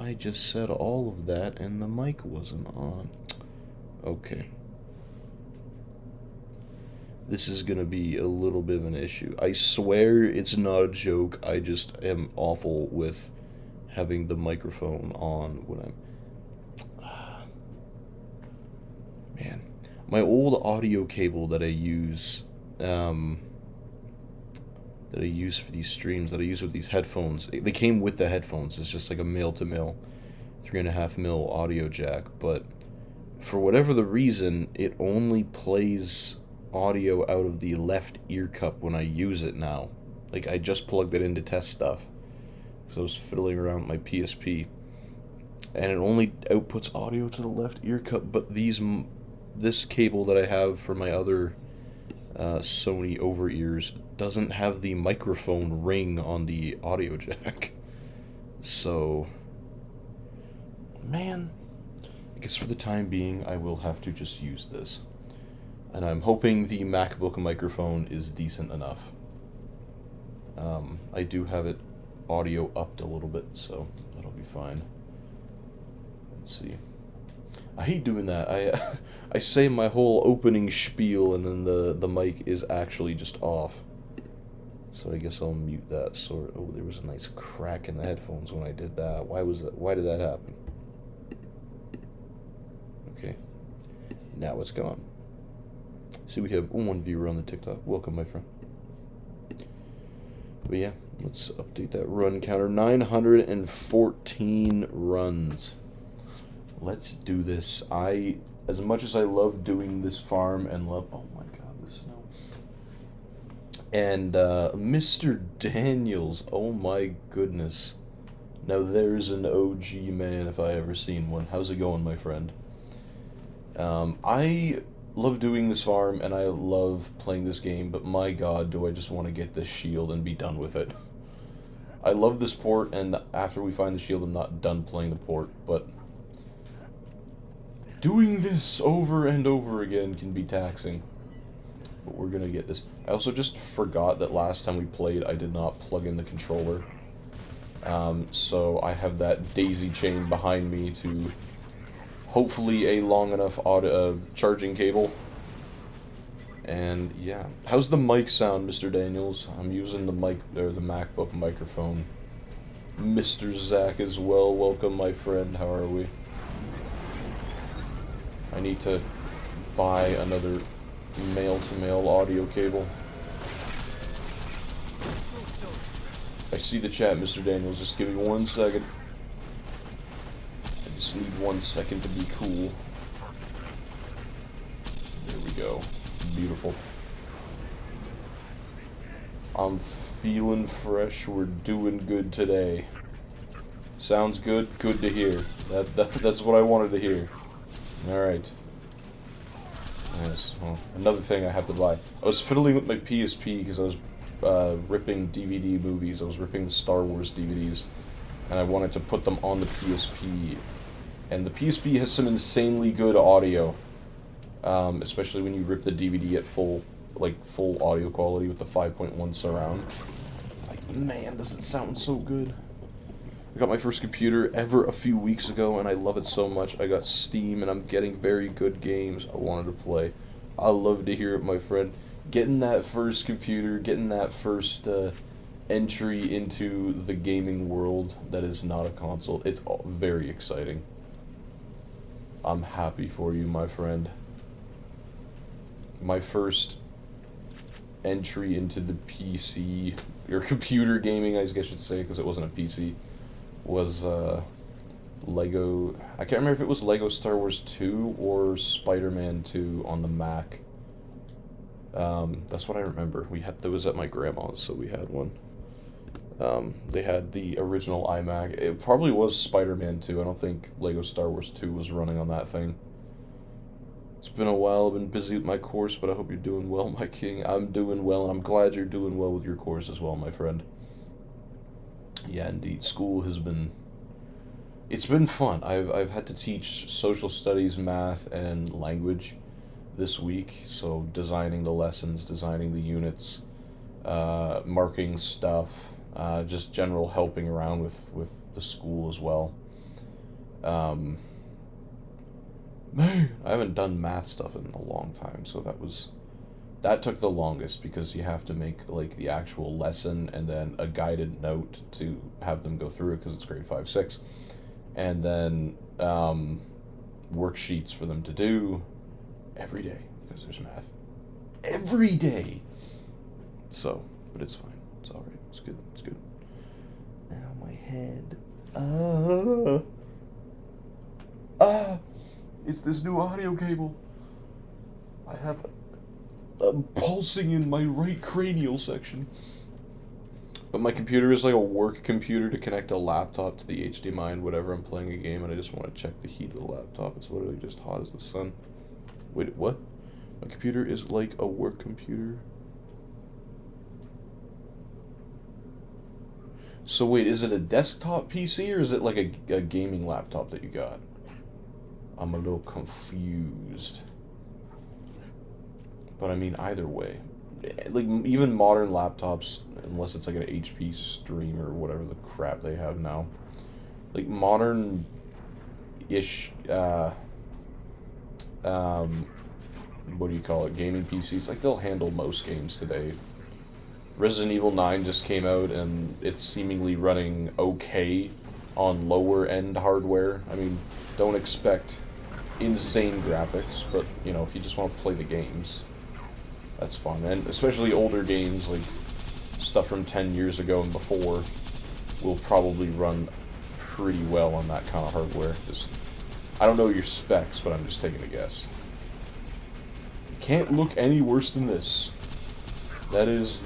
I just said all of that and the mic wasn't on. Okay. This is gonna be a little bit of an issue. I swear it's not a joke. I just am awful with having the microphone on when I'm... Man. My old audio cable that I use, for these streams, that I use with these headphones, they came with the headphones. It's just like a male-to-male 3.5 mil audio jack, but for whatever the reason, it only plays audio out of the left ear cup when I use it now. Like, I just plugged it in to test stuff because I was fiddling around with my PSP, and it only outputs audio to the left ear cup. But this cable that I have for my other Sony over ears doesn't have the microphone ring on the audio jack. So, man, I guess for the time being I will have to just use this. And I'm hoping the MacBook microphone is decent enough. I do have it audio upped a little bit, so that'll be fine. Let's see. I hate doing that. I say my whole opening spiel and then the mic is actually just off. So I guess I'll mute that. Oh, there was a nice crack in the headphones when I did that. Why did that happen? Okay. Now it's gone. See, we have one viewer on the TikTok. Welcome, my friend. But yeah, let's update that run counter. 914 runs. Let's do this. As much as I love doing this farm and love... Oh my god, the snow. And Mr. Daniels, oh my goodness. Now there's an OG man if I ever seen one. How's it going, my friend? I love doing this farm and I love playing this game, but my god, do I just want to get this shield and be done with it. I love this port, and after we find the shield, I'm not done playing the port, but doing this over and over again can be taxing. But we're gonna get this. I also just forgot that last time we played, I did not plug in the controller. So I have that daisy chain behind me to hopefully a long enough charging cable. And yeah, how's the mic sound, Mr. Daniels? I'm using the MacBook microphone. Mr. Zach as well. Welcome, my friend. How are we? I need to buy another male-to-male audio cable. I see the chat, Mr. Daniels. Just give me 1 second. I just need 1 second to be cool. There we go. Beautiful. I'm feeling fresh. We're doing good today. Sounds good? Good to hear. That's what I wanted to hear. Alright. Yes. Well, another thing I have to buy. I was fiddling with my PSP because I was ripping DVD movies. I was ripping the Star Wars DVDs. And I wanted to put them on the PSP. And the PSP has some insanely good audio. Especially when you rip the DVD at full audio quality with the 5.1 surround. Like, man, does it sound so good. I got my first computer ever a few weeks ago, and I love it so much. I got Steam, and I'm getting very good games I wanted to play. I love to hear it, my friend. Getting that first computer, getting that first entry into the gaming world that is not a console, it's all very exciting. I'm happy for you, my friend. My first entry into the PC, or computer gaming, I guess I should say, because it wasn't a PC, was Lego... I can't remember if it was Lego Star Wars 2 or Spider-Man 2 on the Mac. That's what I remember. That was at my grandma's, so we had one. They had the original iMac. It probably was Spider-Man 2. I don't think Lego Star Wars 2 was running on that thing. It's been a while. I've been busy with my course, but I hope you're doing well, my king. I'm doing well, and I'm glad you're doing well with your course as well, my friend. Yeah, indeed. School has been... It's been fun. I've had to teach social studies, math, and language this week. So designing the lessons, designing the units, marking stuff, just general helping around with the school as well. Um, Man, I haven't done math stuff in a long time, so that took the longest because you have to make like the actual lesson and then a guided note to have them go through it because it's grade 5, 6, and then worksheets for them to do every day because there's math every day. So, but it's fine. It's all right. It's good. It's good. Now my head. It's this new audio cable. I have pulsing in my right cranial section. But my computer is like a work computer to connect a laptop to the HDMI and whatever. I'm playing a game and I just want to check the heat of the laptop. It's literally just hot as the sun. Wait, what? My computer is like a work computer. So wait, is it a desktop PC or is it like a gaming laptop that you got? I'm a little confused. But I mean, either way. Like, even modern laptops, unless it's like an HP Stream or whatever the crap they have now. Like, modern-ish, what do you call it, gaming PCs, like, they'll handle most games today. Resident Evil 9 just came out, and it's seemingly running okay on lower-end hardware. I mean, don't expect insane graphics, but, you know, if you just want to play the games, that's fun. And especially older games, like stuff from 10 years ago and before, will probably run pretty well on that kind of hardware. Just, I don't know your specs, but I'm just taking a guess. Can't look any worse than this. That is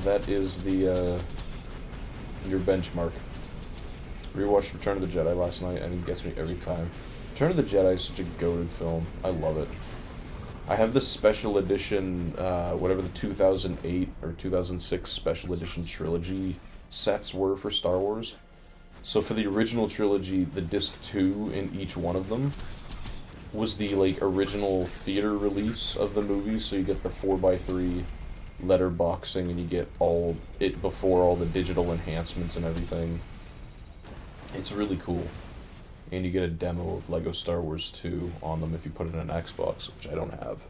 the your benchmark. Rewatched Return of the Jedi last night, and it gets me every time. Return of the Jedi is such a goated film. I love it. I have the special edition, whatever the 2008 or 2006 special edition trilogy sets were for Star Wars. So for the original trilogy, the disc 2 in each one of them was the like original theater release of the movie. So you get the 4x3 letterboxing, and you get all it before all the digital enhancements and everything. It's really cool. And you get a demo of Lego Star Wars 2 on them if you put it in an Xbox, which I don't have.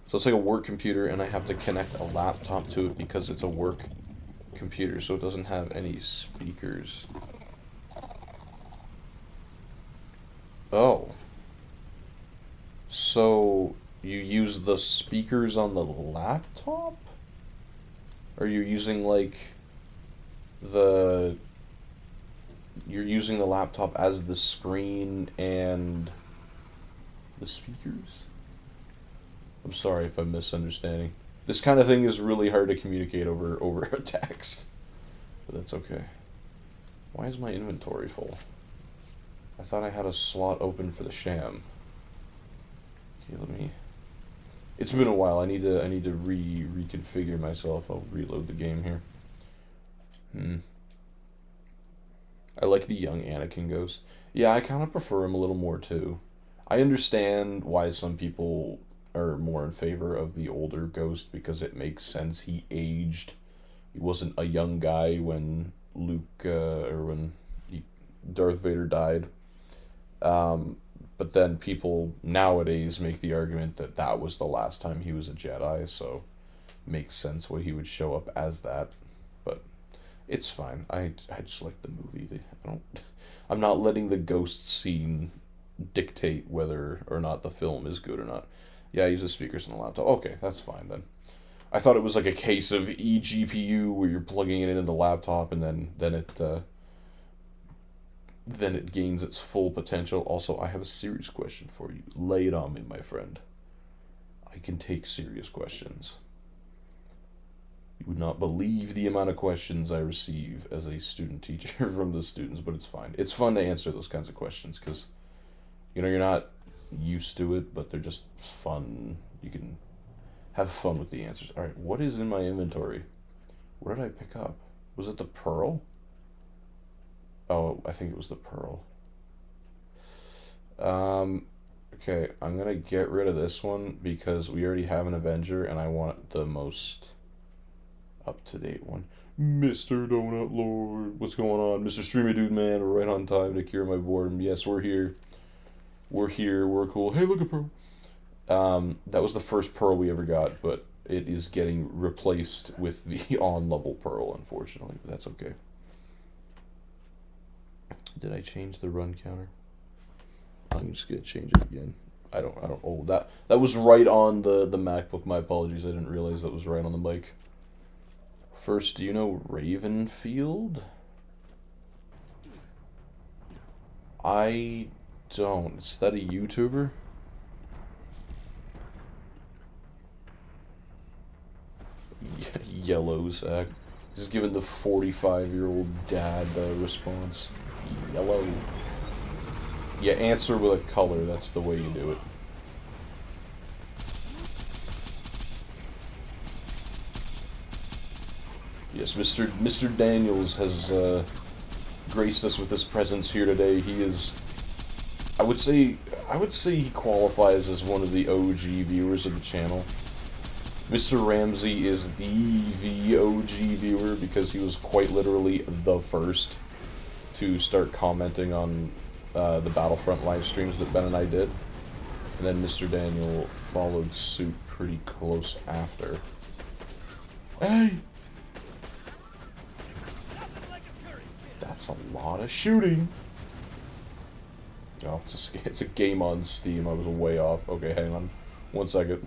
So it's like a work computer, and I have to connect a laptop to it because it's a work computer, so it doesn't have any speakers. Oh. So you use the speakers on the laptop? Or you're using, like, you're using the laptop as the screen and the speakers? I'm sorry if I'm misunderstanding. This kind of thing is really hard to communicate over a text. But that's okay. Why is my inventory full? I thought I had a slot open for the Sham. Okay, let me... It's been a while. I need to reconfigure myself. I'll reload the game here. I like the young Anakin ghost. Yeah, I kind of prefer him a little more too. I understand why some people are more in favor of the older ghost because it makes sense. He aged. He wasn't a young guy when Darth Vader died. But then people nowadays make the argument that that was the last time he was a Jedi, so it makes sense why he would show up as that. But it's fine. I just like the movie. I'm not letting the ghost scene dictate whether or not the film is good or not. Yeah, I use the speakers on the laptop. Okay, that's fine then. I thought it was like a case of eGPU where you're plugging it into the laptop and then it gains its full potential. Also, I have a serious question for you. Lay it on me, my friend. I can take serious questions. You would not believe the amount of questions I receive as a student teacher from the students, but it's fine. It's fun to answer those kinds of questions because, you know, you're not used to it, but they're just fun. You can have fun with the answers. All right, what is in my inventory? What did I pick up? Was it the pearl? Oh, I think it was the pearl. Okay, I'm gonna get rid of this one because we already have an Avenger and I want the most Up to date one. Mr. Donut Lord. What's going on? Mr. Streamy Dude Man, we're right on time to cure my boredom. Yes, we're here. We're here, we're cool. Hey, look at Pearl. That was the first Pearl we ever got, but it is getting replaced with the on-level Pearl, unfortunately. But that's okay. Did I change the run counter? I'm just gonna change it again. I don't oh, that was right on the MacBook. My apologies, I didn't realize that was right on the mic. First, do you know Ravenfield? I don't. Is that a YouTuber? Yellow sack. He's giving the 45-year-old dad response. Yellow. Yeah, answer with a color. That's the way you do it. Yes, Mr. Daniels has graced us with his presence here today. He is, I would say he qualifies as one of the OG viewers of the channel. Mr. Ramsey is the VOG viewer because he was quite literally the first to start commenting on the Battlefront live streams that Ben and I did. And then Mr. Daniel followed suit pretty close after. Hey! That's a lot of shooting. Oh, it's a game on Steam. I was way off. Okay, hang on. 1 second.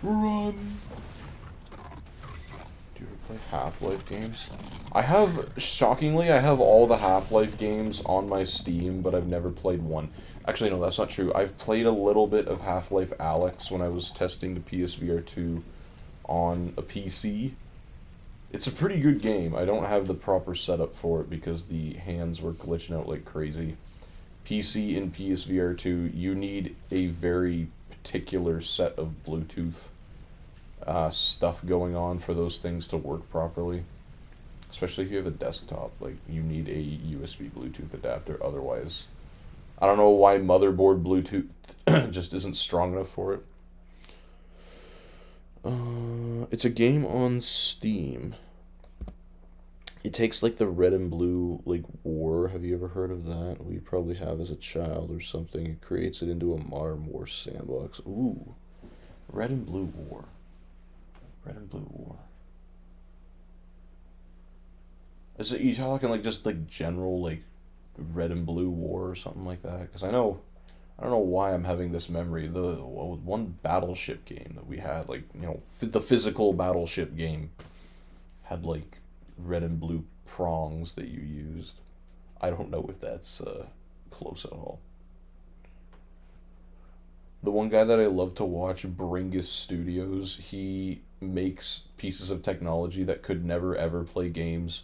Run! Do you ever play Half-Life games? I have, shockingly, I have all the Half-Life games on my Steam, but I've never played one. Actually, no, that's not true. I've played a little bit of Half-Life Alyx when I was testing the PSVR 2 on a PC. It's a pretty good game. I don't have the proper setup for it because the hands were glitching out like crazy. PC and PSVR 2, you need a very particular set of Bluetooth stuff going on for those things to work properly. Especially if you have a desktop, like, you need a USB Bluetooth adapter, otherwise... I don't know why motherboard Bluetooth just isn't strong enough for it. It's a game on Steam. It takes, like, the red and blue, like, war. Have you ever heard of that? We probably have as a child or something. It creates it into a modern war sandbox. Ooh. Red and blue war. Red and blue war. Is it, you talking, like, just, like, general, like, red and blue war or something like that? Because I don't know why I'm having this memory. The one battleship game that we had, like, you know, the physical battleship game had, like, red and blue prongs that you used. I don't know if that's close at all. The one guy that I love to watch, Bringus Studios, he makes pieces of technology that could never ever play games.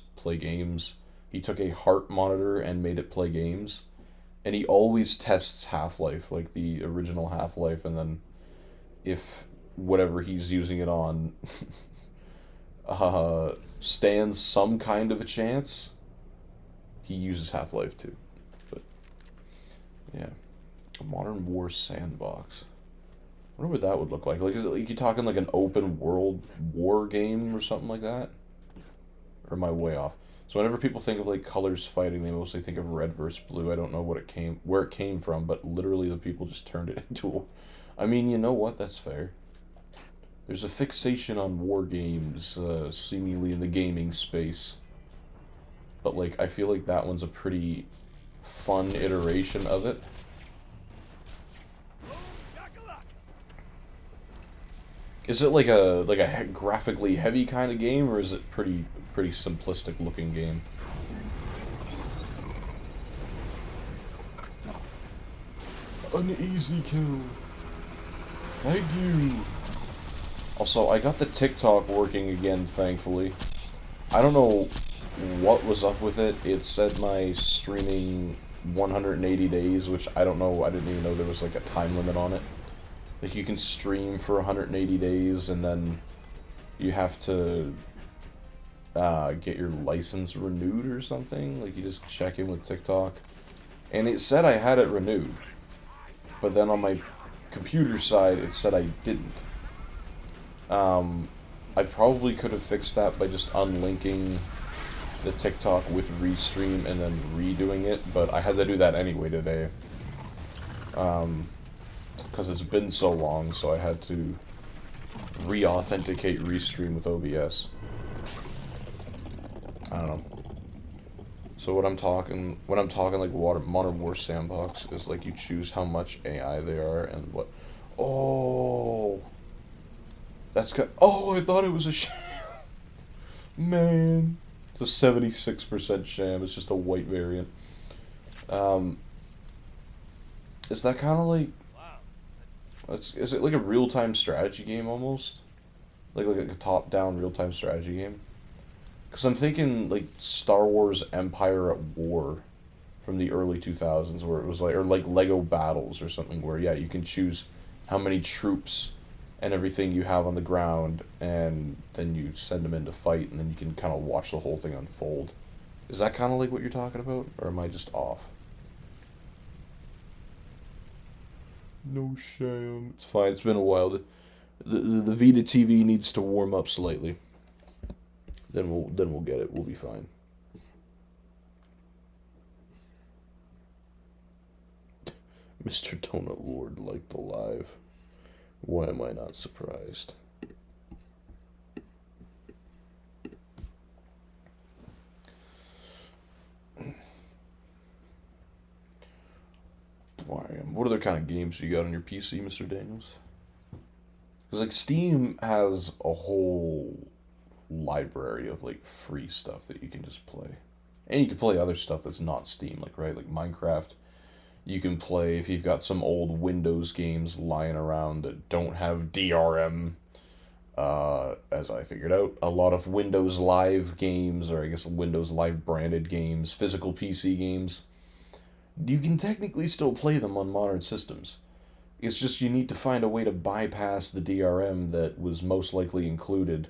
He took a heart monitor and made it play games. And he always tests Half-Life, like the original Half-Life, and then if whatever he's using it on stands some kind of a chance, he uses Half-Life 2. But, yeah. A modern war sandbox. I wonder what that would look like. Like, is it like you talking like an open world war game or something like that? Or am I way off? So whenever people think of like colors fighting, they mostly think of red versus blue. I don't know where it came from, but literally the people just turned it into a... I mean, you know what? That's fair. There's a fixation on war games, seemingly in the gaming space. But like, I feel like that one's a pretty fun iteration of it. Is it like a graphically heavy kind of game, or is it pretty simplistic looking game? An easy kill. Thank you. Also, I got the TikTok working again, thankfully. I don't know what was up with it. It said my streaming 180 days, which I don't know. I didn't even know there was like a time limit on it. Like, you can stream for 180 days, and then you have to get your license renewed or something. Like, you just check in with TikTok. And it said I had it renewed. but then on my computer side, it said I didn't. I probably could have fixed that by just unlinking the TikTok with Restream and then redoing it, but I had to do that anyway today. Because it's been so long, so I had to re-authenticate Restream with OBS. I don't know. So when I'm talking like Modern War Sandbox, is like you choose how much AI they are and what. Oh, that's good. Oh, I thought it was a sham. Man, it's a 76% sham. It's just a white variant. Is that kind of like? Is it like a real-time strategy game almost? Like a top-down real-time strategy game? Because I'm thinking like Star Wars Empire at War from the early 2000s, where it was like, or like Lego Battles or something, where yeah, you can choose how many troops and everything you have on the ground, and then you send them in to fight, and then you can kind of watch the whole thing unfold. Is that kind of like what you're talking about, or am I just off? No sham. It's fine. It's been a while. The Vita TV needs to warm up slightly. Then we'll get it. We'll be fine. Mr. Donut Lord liked the live. Why am I not surprised? What other kind of games do you got on your PC, Mr. Daniels? Because like Steam has a whole library of like free stuff that you can just play, and you can play other stuff that's not Steam, like like Minecraft. You can play if you've got some old Windows games lying around that don't have DRM. As I figured out, a lot of Windows Live games, or I guess Windows Live branded games, physical PC games, you can technically still play them on modern systems. It's just you need to find a way to bypass the DRM that was most likely included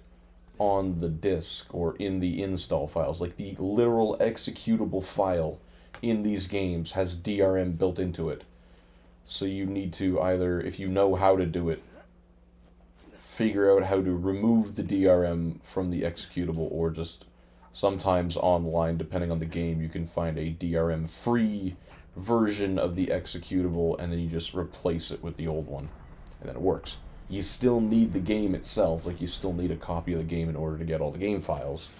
on the disk or in the install files. Like the literal executable file in these games has DRM built into it. So you need to either, if you know how to do it, figure out how to remove the DRM from the executable, or just sometimes online, depending on the game, you can find a DRM free version of the executable, and then you just replace it with the old one, and then it works. You still need the game itself, like you still need a copy of the game in order to get all the game files,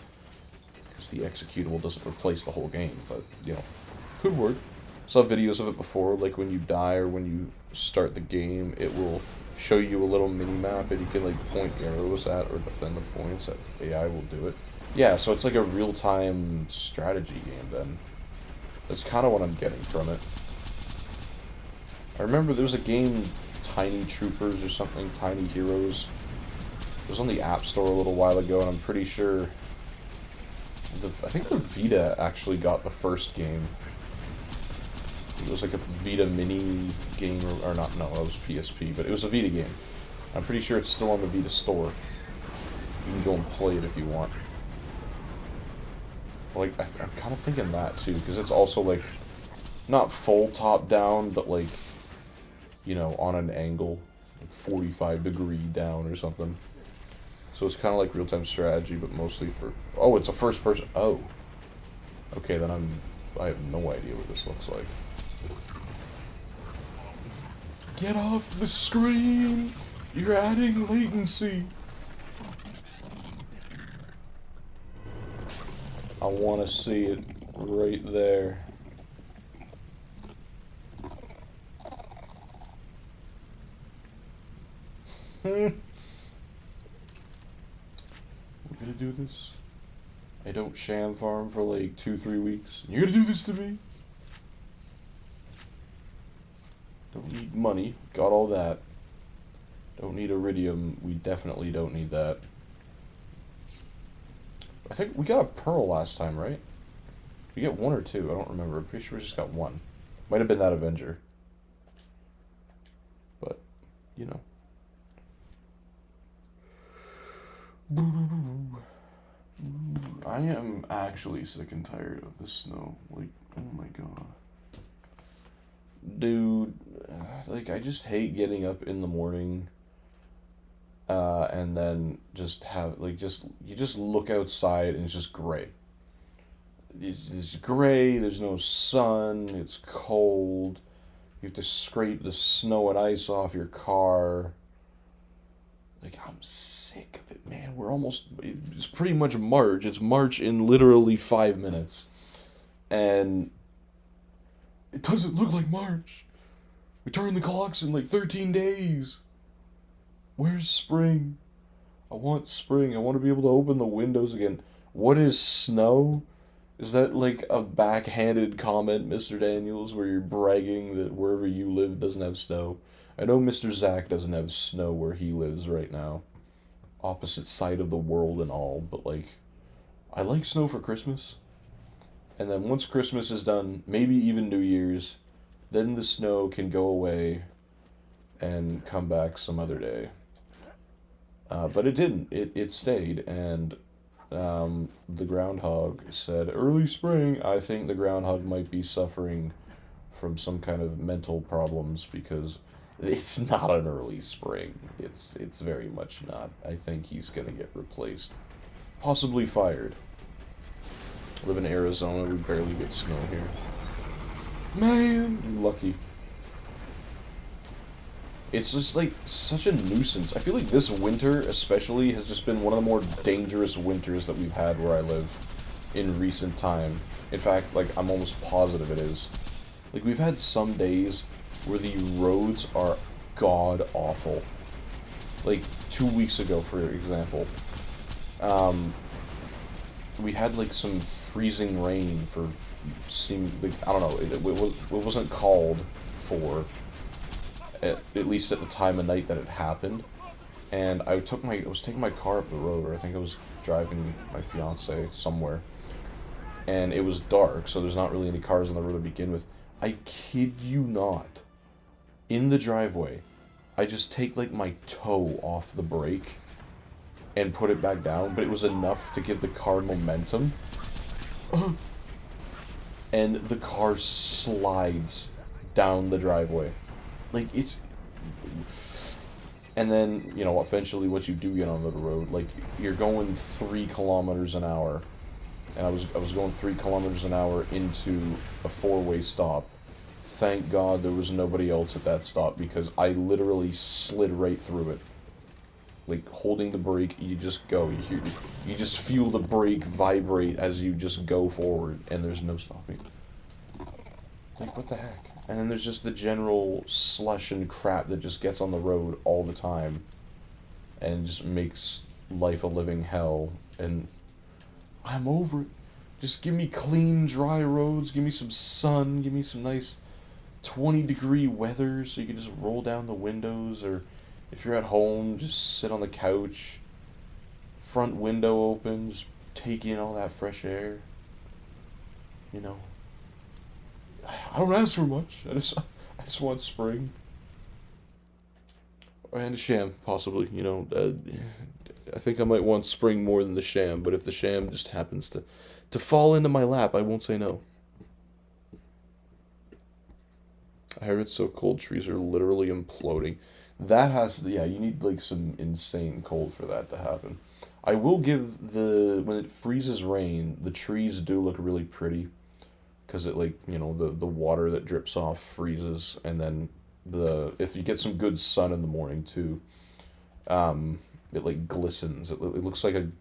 because the executable doesn't replace the whole game, but, you know, could work. Saw videos of it before, like when you die or when you start the game, it will show you a little mini-map, and you can, like, point arrows at or defend the points. That AI will do it. Yeah, so it's like a real-time strategy game, then. That's kind of what I'm getting from it. I remember there was a game, Tiny Troopers or something, Tiny Heroes. It was on the App Store a little while ago, and I'm pretty sure... I think the Vita actually got the first game. It was like a Vita mini game, or not, no, it was PSP, but it was a Vita game. I'm pretty sure it's still on the Vita store. You can go and play it if you want. Like, I'm kind of thinking that, too, because it's also, like, not full top-down, but, like, you know, on an angle, 45-degree down or something. So it's kind of like real-time strategy, but mostly for... Oh, it's a first-person... Oh. Okay, then I have no idea what this looks like. Get off the screen! You're adding latency! I want to see it right there. We're gonna do this? I don't sham farm for like 2-3 weeks. You're gonna do this to me? Don't need money. Got all that. Don't need iridium. We definitely don't need that. I think we got a pearl last time, right? We get 1 or 2. I don't remember. I'm pretty sure we just got 1. Might have been that Avenger. But, you know. I am actually sick and tired of the snow. Like, oh my god. dude, like, I just hate getting up in the morning, and then just have, like, you just look outside and it's just gray. It's gray, there's no sun, it's cold, you have to scrape the snow and ice off your car. Like, I'm sick of it, man. It's pretty much March. It's March in literally 5 minutes. And it doesn't look like March. We turn the clocks in like 13 days. Where's spring? I want spring. I want to be able to open the windows again. What is snow? Is that like a backhanded comment, Mr. Daniels, where you're bragging that wherever you live doesn't have snow? I know Mr. Zach doesn't have snow where he lives right now. Opposite side of the world and all, but like, I like snow for Christmas. And then once Christmas is done, maybe even New Year's, then the snow can go away and come back some other day. But it didn't. It stayed, and the groundhog said, "Early spring." I think the groundhog might be suffering from some kind of mental problems because it's not an early spring. It's very much not. I think he's gonna get replaced, possibly fired. I live in Arizona. We barely get snow here. Man, you're lucky. It's just like such a nuisance. I feel like this winter especially has just been one of the more dangerous winters that we've had where I live in recent time. In fact, like, I'm almost positive it is. Like, we've had some days where the roads are god awful. Like 2 weeks ago, for example, we had like some freezing rain for like, I don't know, it wasn't called for, at least at the time of night that it happened. And I was taking my car up the road, or I think I was driving my fiance somewhere, and it was dark, so there's not really any cars on the road to begin with. I kid you not, in the driveway, I just take like my toe off the brake and put it back down, but it was enough to give the car momentum. And the car slides down the driveway. Like, it's... And then, you know, eventually once you do get onto the road, like, you're going 3 kilometers an hour. And I was going 3 kilometers an hour into a 4-way stop. Thank God there was nobody else at that stop, because I literally slid right through it. Like, holding the brake, you just go. You just feel the brake vibrate as you just go forward, and there's no stopping. Like, what the heck? And then there's just the general slush and crap that just gets on the road all the time, and just makes life a living hell. And I'm over it. Just give me clean, dry roads, give me some sun, give me some nice 20-degree weather so you can just roll down the windows, or if you're at home, just sit on the couch, front window open, just take in all that fresh air. You know, I don't ask for much. I just want spring. And a sham, possibly. You know, I think I might want spring more than the sham, but if the sham just happens to fall into my lap, I won't say no. I heard it's so cold, trees are literally imploding. That has to, yeah, you need like some insane cold for that to happen. I will give when it freezes rain, the trees do look really pretty, because it, like, you know, the water that drips off freezes, and then if you get some good sun in the morning too, it like glistens. It looks like an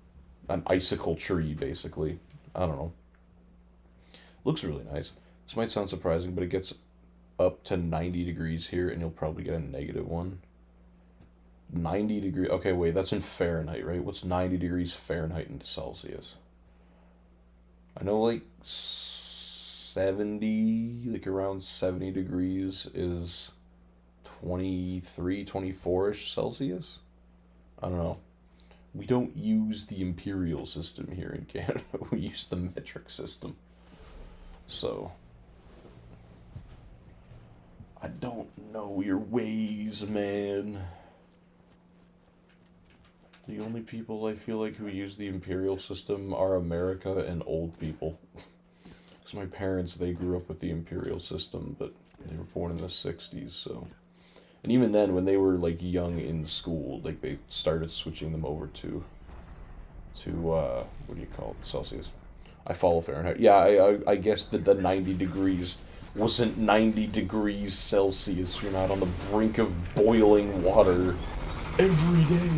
icicle tree, basically. I don't know. Looks really nice. This might sound surprising, but it gets up to 90 degrees here, and you'll probably get a negative one. 90 degree. Okay, wait, that's in Fahrenheit, right? What's 90 degrees Fahrenheit into Celsius? I know, like, 70, like around 70 degrees is 23, 24-ish Celsius? I don't know. We don't use the imperial system here in Canada. We use the metric system. So, I don't know your ways, man. The only people I feel like who use the imperial system are America and old people. Because my parents, they grew up with the imperial system, but they were born in the 60s, so... And even then, when they were, like, young in school, like, they started switching them over to what do you call it? Celsius. I follow Fahrenheit. Yeah, I guess that the 90 degrees wasn't 90 degrees Celsius. You're not on the brink of boiling water every day.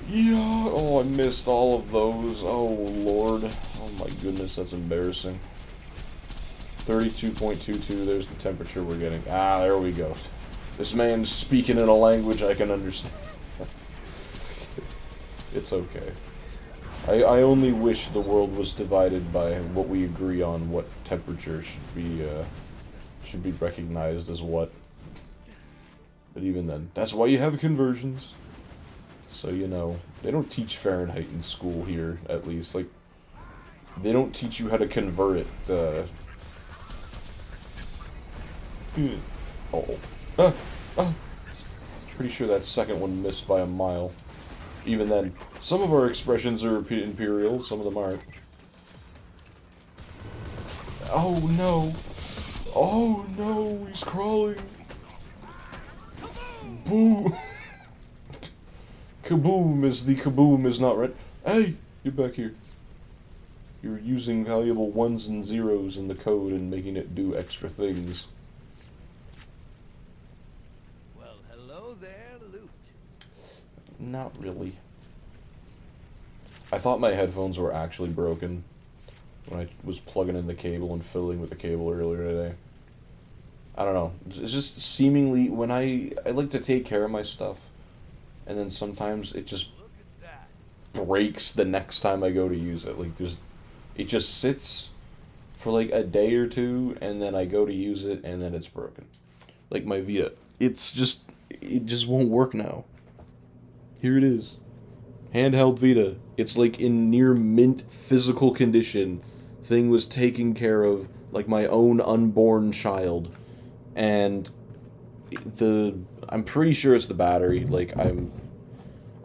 Yeah, oh, I missed all of those. Oh, Lord. Oh, my goodness, that's embarrassing. 32.22, there's the temperature we're getting. Ah, there we go. This man's speaking in a language I can understand. It's okay. I only wish the world was divided by what we agree on, what temperature should be recognized as what. But even then, that's why you have conversions. So, you know, they don't teach Fahrenheit in school here, at least. Like, they don't teach you how to convert it. Uh-oh. Pretty sure that second one missed by a mile. Even then, some of our expressions are imperial, some of them aren't. Oh no! Oh no, he's crawling! Boo! Kaboom is not right. Hey, get back here. You're using valuable ones and zeros in the code and making it do extra things. Well, hello there, Loot. Not really. I thought my headphones were actually broken when I was plugging in the cable and fiddling with the cable earlier today. I don't know. It's just seemingly when I like to take care of my stuff. And then sometimes it just breaks the next time I go to use it. Like, it just sits for like a day or two, and then I go to use it, and then it's broken. Like my Vita. It just won't work now. Here it is. Handheld Vita. It's like in near mint physical condition. Thing was taken care of like my own unborn child. And I'm pretty sure it's the battery. Like,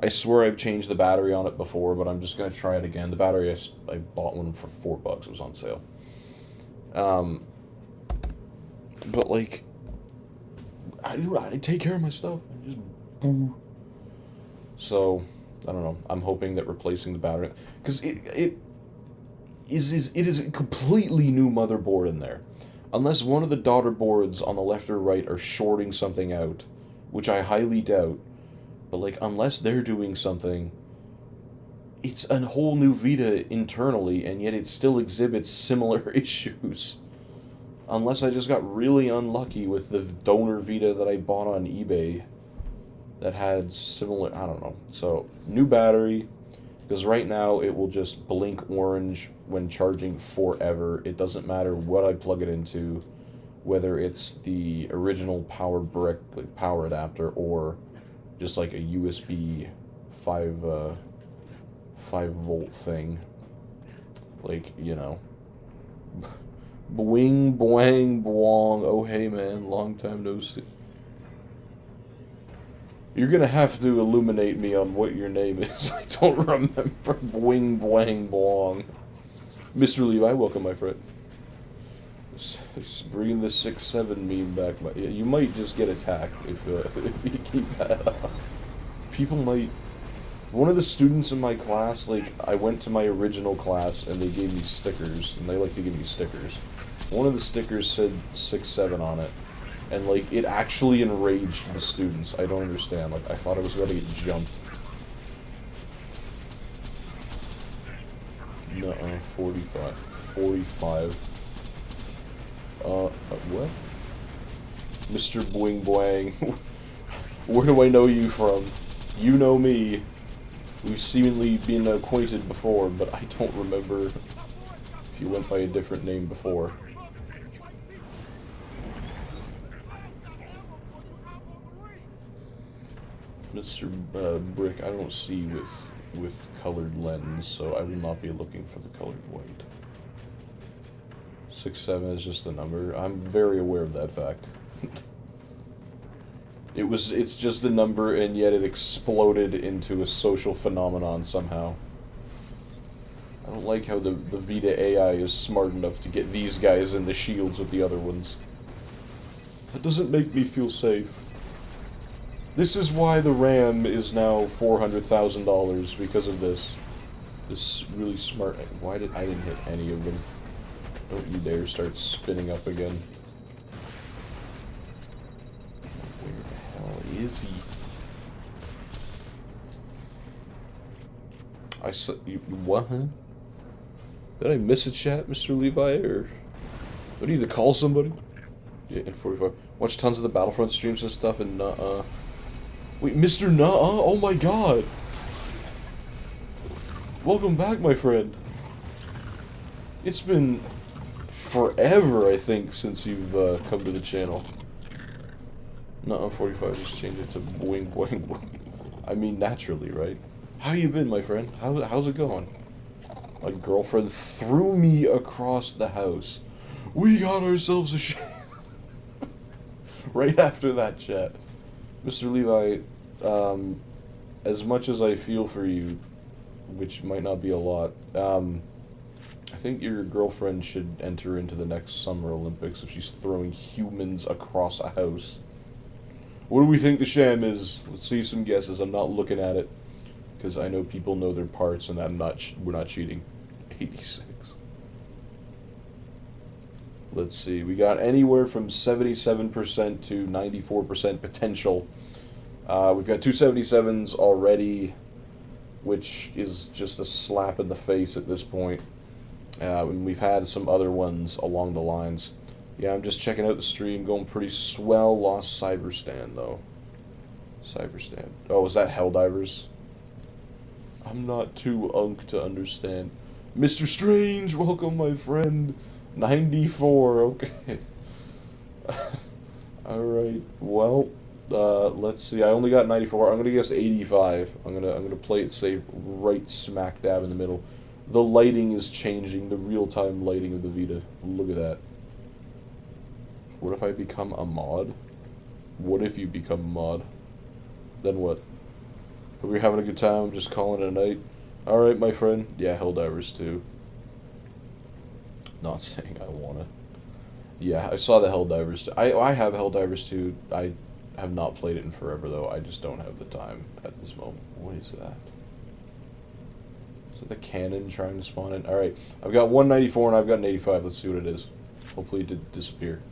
I swear I've changed the battery on it before, but I'm just gonna try it again. The battery, I bought one for $4. It was on sale. But like, I take care of my stuff. And just boo. So, I don't know. I'm hoping that replacing the battery, because it is a completely new motherboard in there. Unless one of the daughter boards on the left or right are shorting something out, which I highly doubt, but like, unless they're doing something, it's a whole new Vita internally, and yet it still exhibits similar issues. Unless I just got really unlucky with the donor Vita that I bought on eBay that had similar, I don't know. So, new battery, because right now it will just blink orange when charging forever. It doesn't matter what I plug it into, whether it's the original power brick, like power adapter, or just like a USB 5 volt thing. Like, you know. Boing, boing, boing. Oh, hey, man. Long time no see. You're gonna have to illuminate me on what your name is. I don't remember. Boing, boing, boing. Mr. Levi, welcome, my friend. Bringing the 6-7 meme back. You might just get attacked if you keep that up. People might... One of the students in my class, like, I went to my original class and they gave me stickers, and they like to give me stickers. One of the stickers said 6-7 on it, and, like, it actually enraged the students. I don't understand. Like, I thought I was about to get jumped. Nuh-uh, 45. 45. What? Mr. Boing Boing. Where do I know you from? You know me. We've seemingly been acquainted before, but I don't remember if you went by a different name before. Mr. Brick, I don't see with colored lens, so I will not be looking for the colored white. 6-7 is just a number. I'm very aware of that fact. It's just a number, and yet it exploded into a social phenomenon somehow. I don't like how the Vita AI is smart enough to get these guys in the shields with the other ones. That doesn't make me feel safe. This is why the RAM is now $400,000 because of this. This really smart... Why did I didn't hit any of them? Don't you dare start spinning up again. Where the hell is he? I saw... What, huh? Did I miss a chat, Mr. Levi, or... Do I need to call somebody? Yeah, in 45. Watch tons of the Battlefront streams and stuff, and Wait, Mr. Nuh-uh? Oh my god! Welcome back, my friend. It's been forever, I think, since you've come to the channel. Nuh-uh 45, just change it to boing boing boing. I mean, naturally, right? How you been, my friend? How's it going? My girlfriend threw me across the house. We got ourselves a right after that chat. Mr. Levi, as much as I feel for you, which might not be a lot, I think your girlfriend should enter into the next Summer Olympics if she's throwing humans across a house. What do we think the Sham is? Let's see some guesses. I'm not looking at it, because I know people know their parts, and we're not cheating. 86. Let's see. We got anywhere from 77% to 94% potential. We've got 277s already, which is just a slap in the face at this point. And we've had some other ones along the lines. Yeah, I'm just checking out the stream. Going pretty swell. Lost Cyberstand, though. Cyberstand. Oh, is that Helldivers? I'm not too unk to understand. Mr. Strange, welcome, my friend. 94, okay. Alright, well, let's see. I only got 94. I'm gonna guess 85. I'm gonna play it safe, right smack dab in the middle. The lighting is changing, the real-time lighting of the Vita. Look at that. What if I become a mod? What if you become a mod? Then what? Are we having a good time? Just calling it a night? Alright, my friend. Yeah, Helldivers too. Not saying I wanna. Yeah, I saw the Helldivers. I have Helldivers too. I have not played it in forever though. I just don't have the time at this moment. What is that? Is it the cannon trying to spawn in? Alright, I've got 194 and I've got an 85. Let's see what it is. Hopefully it did disappear.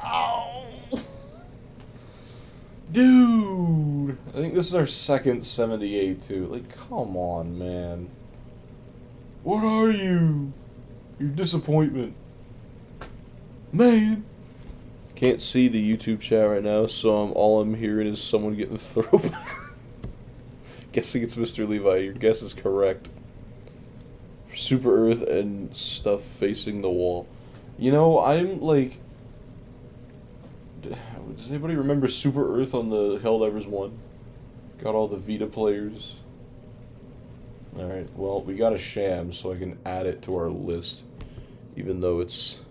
Ow! Dude! I think this is our second 78 too. Like, come on, man. What are you? Your disappointment. Man! Can't see the YouTube chat right now, so all I'm hearing is someone getting thrown. Guessing it's Mr. Levi. Your guess is correct. Super Earth and stuff facing the wall. You know, I'm like... Does anybody remember Super Earth on the Helldivers 1? Got all the Vita players. Alright, well, we got a Sham, so I can add it to our list. Even though it's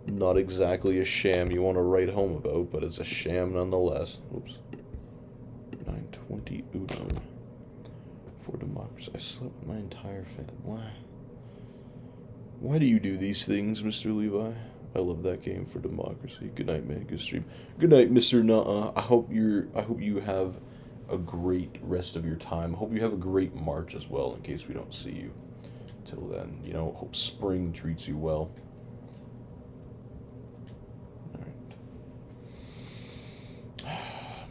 not exactly a Sham you want to write home about, but it's a Sham nonetheless. Oops. 920 Uno. For democracy. I slept my entire family. Why? Why do you do these things, Mr. Levi? I love that game for democracy. Good night, man. Good stream. Good night, Mr. Nuh-uh. I hope you have a great rest of your time. I hope you have a great March as well, in case we don't see you till then. You know, hope spring treats you well. Alright.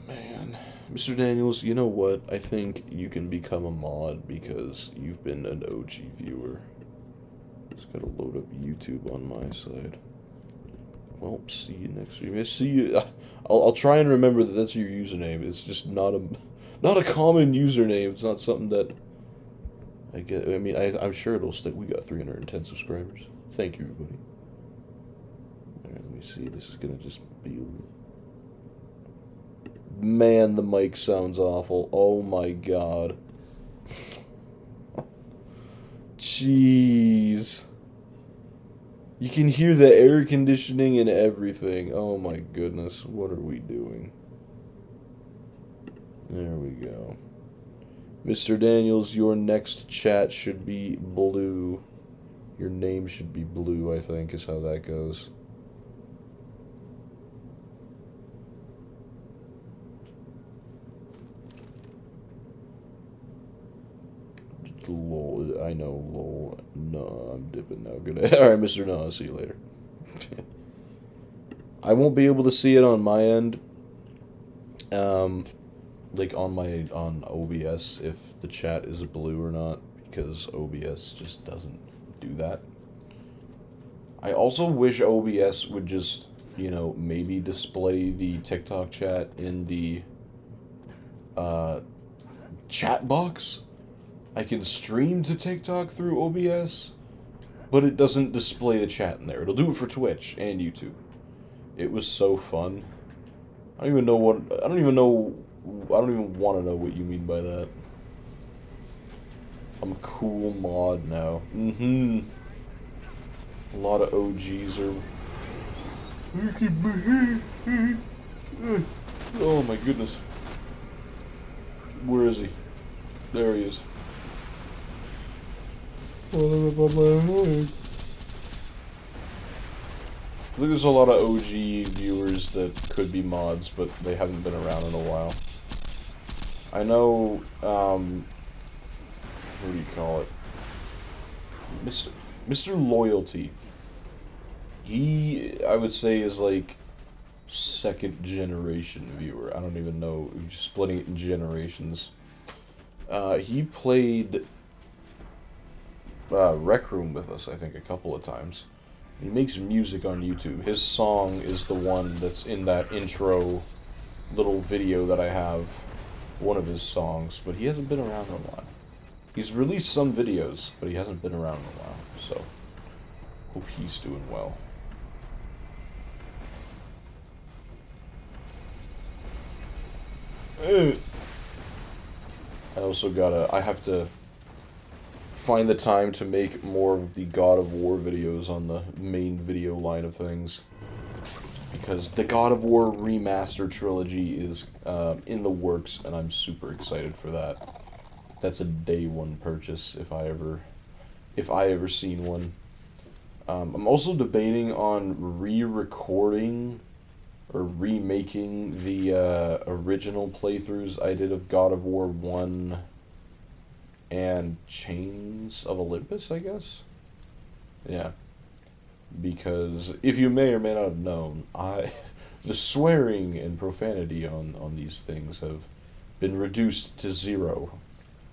Man. Mr. Daniels, you know what? I think you can become a mod because you've been an OG viewer. Just gotta load up YouTube on my side. Well, see you next week. I see you. I'll try and remember that that's your username. It's just not a common username. It's not something that I get. I mean, I'm sure it'll stick. We got 310 subscribers. Thank you, everybody. All right, let me see. This is gonna just be. Man, the mic sounds awful. Oh my god. Jeez. You can hear the air conditioning and everything. Oh my goodness, what are we doing? There we go. Mr. Daniels, your next chat should be blue. Your name should be blue, I think, is how that goes. Lol, I know, lol. No, I'm dipping now. Good. Alright, Mr. No, I'll see you later. I won't be able to see it on my end. Like on OBS if the chat is blue or not, because OBS just doesn't do that. I also wish OBS would just, you know, maybe display the TikTok chat in the chat box. I can stream to TikTok through OBS, but it doesn't display the chat in there. It'll do it for Twitch and YouTube. It was so fun. I don't even want to know what you mean by that. I'm a cool mod now. A lot of OGs are... Oh my goodness. Where is he? There he is. I think there's a lot of OG viewers that could be mods, but they haven't been around in a while. I know, what do you call it? Mr. Loyalty. He, I would say, is like second generation viewer. I don't even know, splitting it in generations. He played Rec Room with us, I think, a couple of times. He makes music on YouTube. His song is the one that's in that intro little video that I have. One of his songs, but he hasn't been around in a while. He's released some videos, but he hasn't been around in a while, so hope he's doing well. I have to find the time to make more of the God of War videos on the main video line of things. Because the God of War Remaster trilogy is in the works, and I'm super excited for that. That's a day one purchase if I ever seen one. I'm also debating on re-recording or remaking the original playthroughs I did of God of War 1 and Chains of Olympus, I guess? Yeah. Because, if you may or may not have known, the swearing and profanity on these things have been reduced to 0.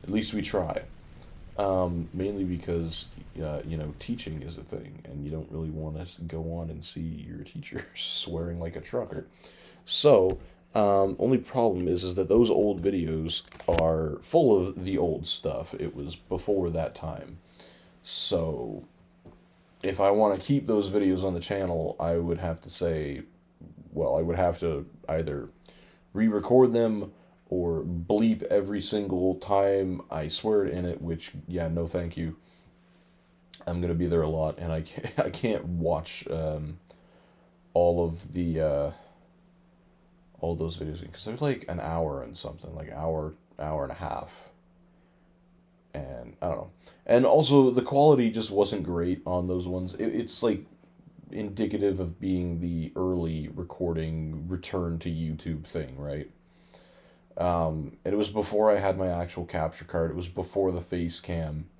At least we try. Mainly because, you know, teaching is a thing, and you don't really want to go on and see your teacher swearing like a trucker. So, only problem is that those old videos are full of the old stuff. It was before that time. So, if I want to keep those videos on the channel, I would have to say, well, I would have to either re-record them or bleep every single time I swear in it, which, yeah, no thank you. I'm going to be there a lot, and I can't watch all of the all those videos, because they're like an hour and something, like hour and a half. And I don't know. And also, the quality just wasn't great on those ones. It's like indicative of being the early recording return to YouTube thing, right? And it was before I had my actual capture card. It was before the face cam.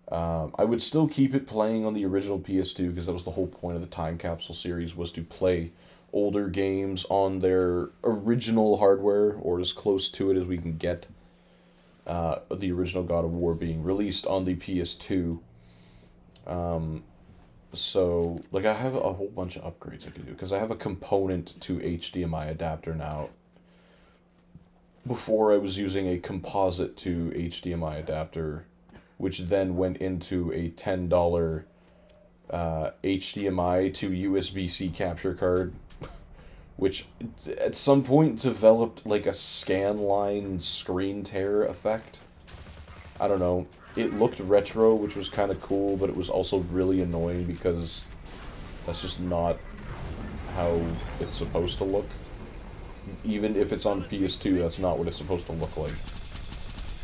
I would still keep it playing on the original PS2, because that was the whole point of the Time Capsule series, was to play older games on their original hardware, or as close to it as we can get. The original God of War being released on the PS2. So, like, I have a whole bunch of upgrades I can do, because I have a component to HDMI adapter now. Before, I was using a composite to HDMI adapter, which then went into a $10 HDMI to USB-C capture card, which at some point developed like a scanline screen tear effect. I don't know. it looked retro, which was kind of cool, but it was also really annoying because that's just not how it's supposed to look. Even if it's on PS2, that's not what it's supposed to look like.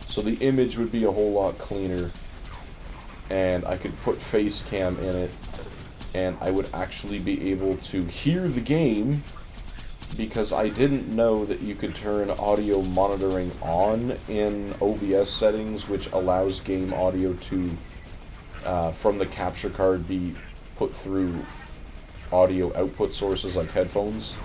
So the image would be a whole lot cleaner, and I could put face cam in it, and I would actually be able to hear the game, because I didn't know that you could turn audio monitoring on in OBS settings, which allows game audio to, from the capture card, be put through audio output sources like headphones.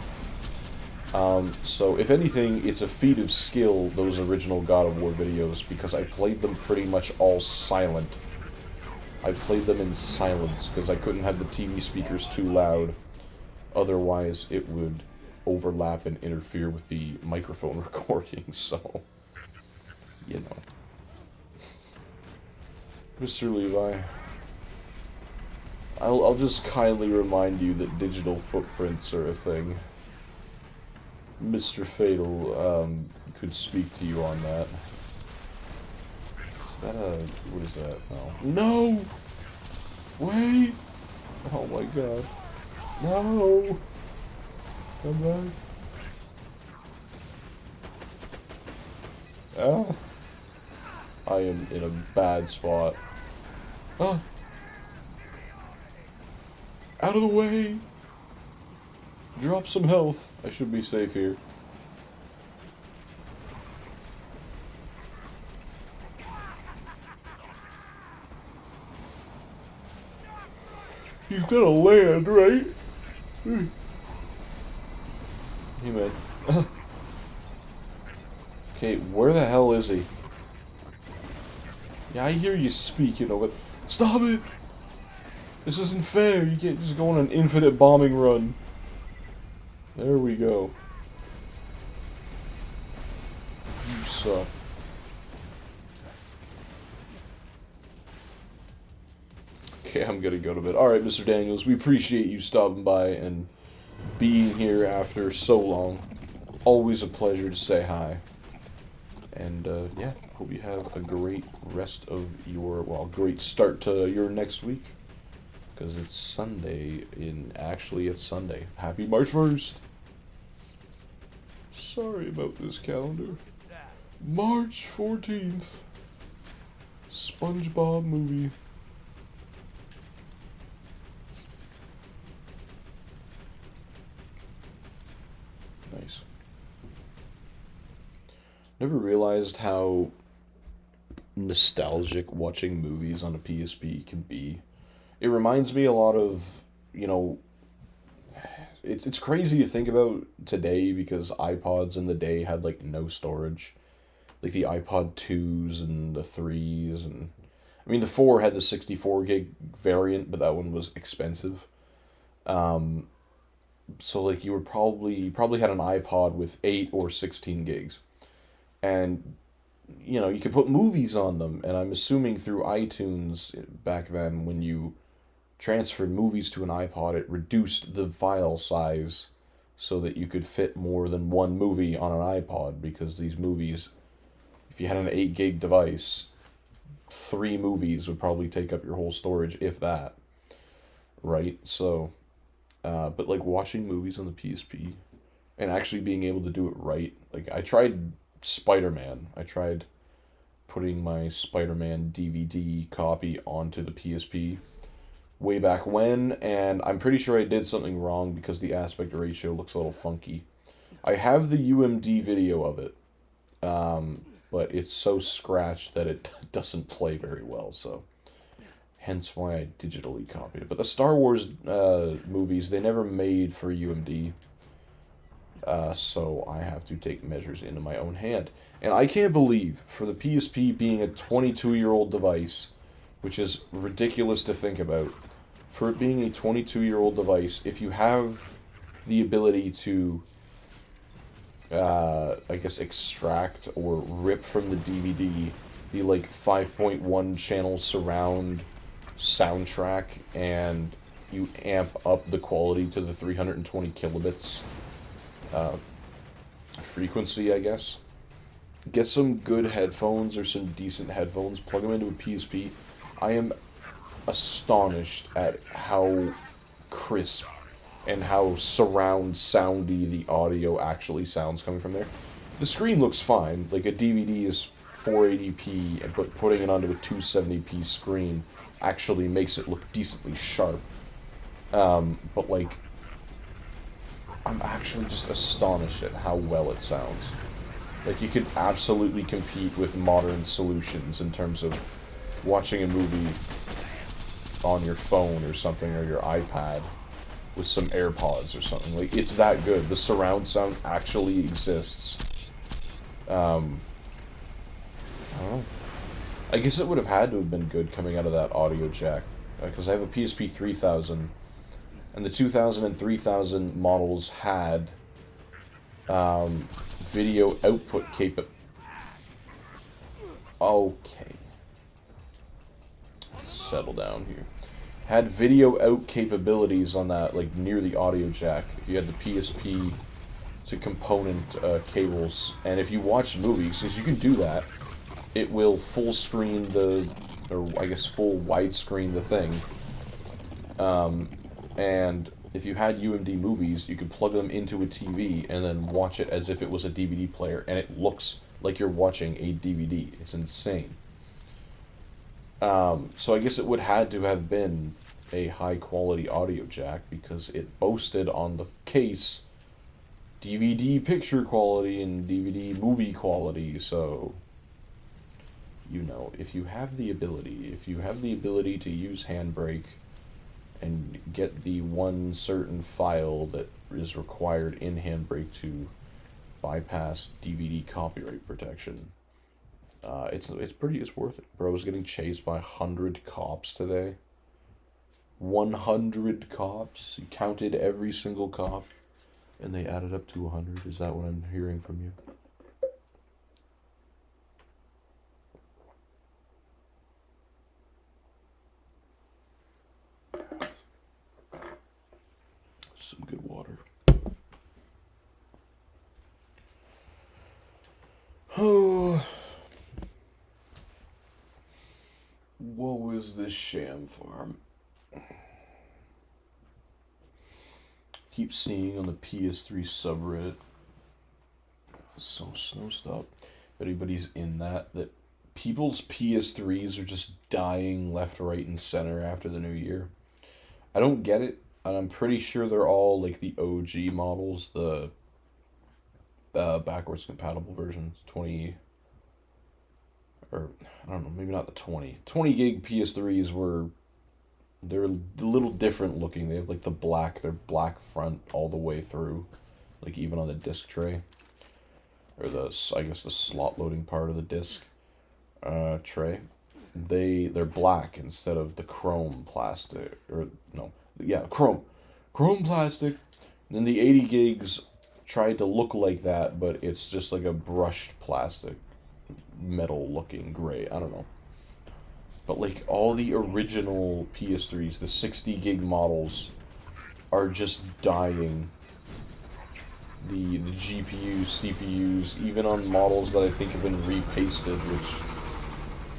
So if anything, it's a feat of skill, those original God of War videos, because I played them pretty much all silent. I played them in silence, because I couldn't have the TV speakers too loud, otherwise it would overlap and interfere with the microphone recording, so, you know. Mr. Levi, I'll just kindly remind you that digital footprints are a thing. Mr. Fatal, could speak to you on that. Is that a... what is that? Oh. No! Wait! Oh my god. No! Come back. Ah. I am in a bad spot. Ah! Out of the way! Drop some health. I should be safe here. He's gonna land, right? Hey, man. Okay, where the hell is he? Yeah, I hear you speaking over. Stop it! This isn't fair. You can't just go on an infinite bombing run. There we go. You suck. Okay, I'm gonna go to bed. Alright, Mr. Daniels, we appreciate you stopping by and being here after so long. Always a pleasure to say hi. And, yeah, hope you have a great rest of your, well, great start to your next week. Because it's Sunday actually it's Sunday. Happy March 1st! Sorry about this calendar. March 14th. SpongeBob movie. Nice. Never realized how nostalgic watching movies on a PSP can be. It reminds me a lot of, you know, it's crazy to think about today because iPods in the day had like no storage. Like the iPod 2s and the 3s, and I mean the 4 had the 64 gig variant, but that one was expensive. So like you were probably had an iPod with 8 or 16 gigs. And you know, you could put movies on them, and I'm assuming through iTunes back then when you transferred movies to an iPod, it reduced the file size so that you could fit more than one movie on an iPod, because these movies, if you had an 8 gig device, 3 movies would probably take up your whole storage, if that. Right? So, but like watching movies on the PSP and actually being able to do it right. Like I tried Spider-Man. I tried putting my Spider-Man DVD copy onto the PSP way back when, and I'm pretty sure I did something wrong because the aspect ratio looks a little funky. I have the UMD video of it, but it's so scratched that it doesn't play very well, so hence why I digitally copied it. But the Star Wars movies, they never made for UMD, so I have to take measures into my own hand. And I can't believe, for the PSP being a 22-year-old device, which is ridiculous to think about, for it being a 22-year-old device, if you have the ability to, I guess, extract or rip from the DVD the, like, 5.1 channel surround soundtrack, and you amp up the quality to the 320 kilobits frequency, I guess, get some good headphones or some decent headphones, plug them into a PSP. I am astonished at how crisp and how surround soundy the audio actually sounds coming from there. The screen looks fine. Like, a DVD is 480p, but putting it onto a 270p screen actually makes it look decently sharp. But, like, I'm actually just astonished at how well it sounds. Like, you could absolutely compete with modern solutions in terms of watching a movie on your phone or something, or your iPad, with some AirPods or something. Like, it's that good. The surround sound actually exists. I don't know. I guess it would have had to have been good coming out of that audio jack, because I have a PSP 3000, and the 2000 and 3000 models had video output Okay. Let's settle down here. Had video out capabilities on that, like, near the audio jack. If you had the PSP to component cables, and if you watch movies, because you can do that, it will full screen or I guess full widescreen the thing. And if you had UMD movies, you could plug them into a TV and then watch it as if it was a DVD player, and it looks like you're watching a DVD. It's insane. So I guess it would had to have been a high-quality audio jack, because it boasted on the case DVD picture quality and DVD movie quality, so, you know, if you have the ability to use Handbrake and get the one certain file that is required in Handbrake to bypass DVD copyright protection, it's worth it. Bro was getting chased by 100 cops today. 100 cops. He counted every single cop, and they added up to 100. Is that what I'm hearing from you? Some good water. Oh. What was this Sham farm? Keep seeing on the PS3 subreddit. So stop. If anybody's in that people's PS3s are just dying left, right, and center after the new year. I don't get it, and I'm pretty sure they're all like the OG models, the backwards compatible versions, 20, or I don't know, maybe not the 20 gig PS3s they're a little different looking. They have like they're black front all the way through, like even on the disc tray, or I guess the slot loading part of the disc tray. They're black instead of the chrome plastic, chrome plastic. And then the 80 gigs tried to look like that, but it's just like a brushed plastic, metal looking gray. I don't know. But like all the original PS3s, the 60 gig models, are just dying. The GPUs, CPUs, even on models that I think have been repasted, which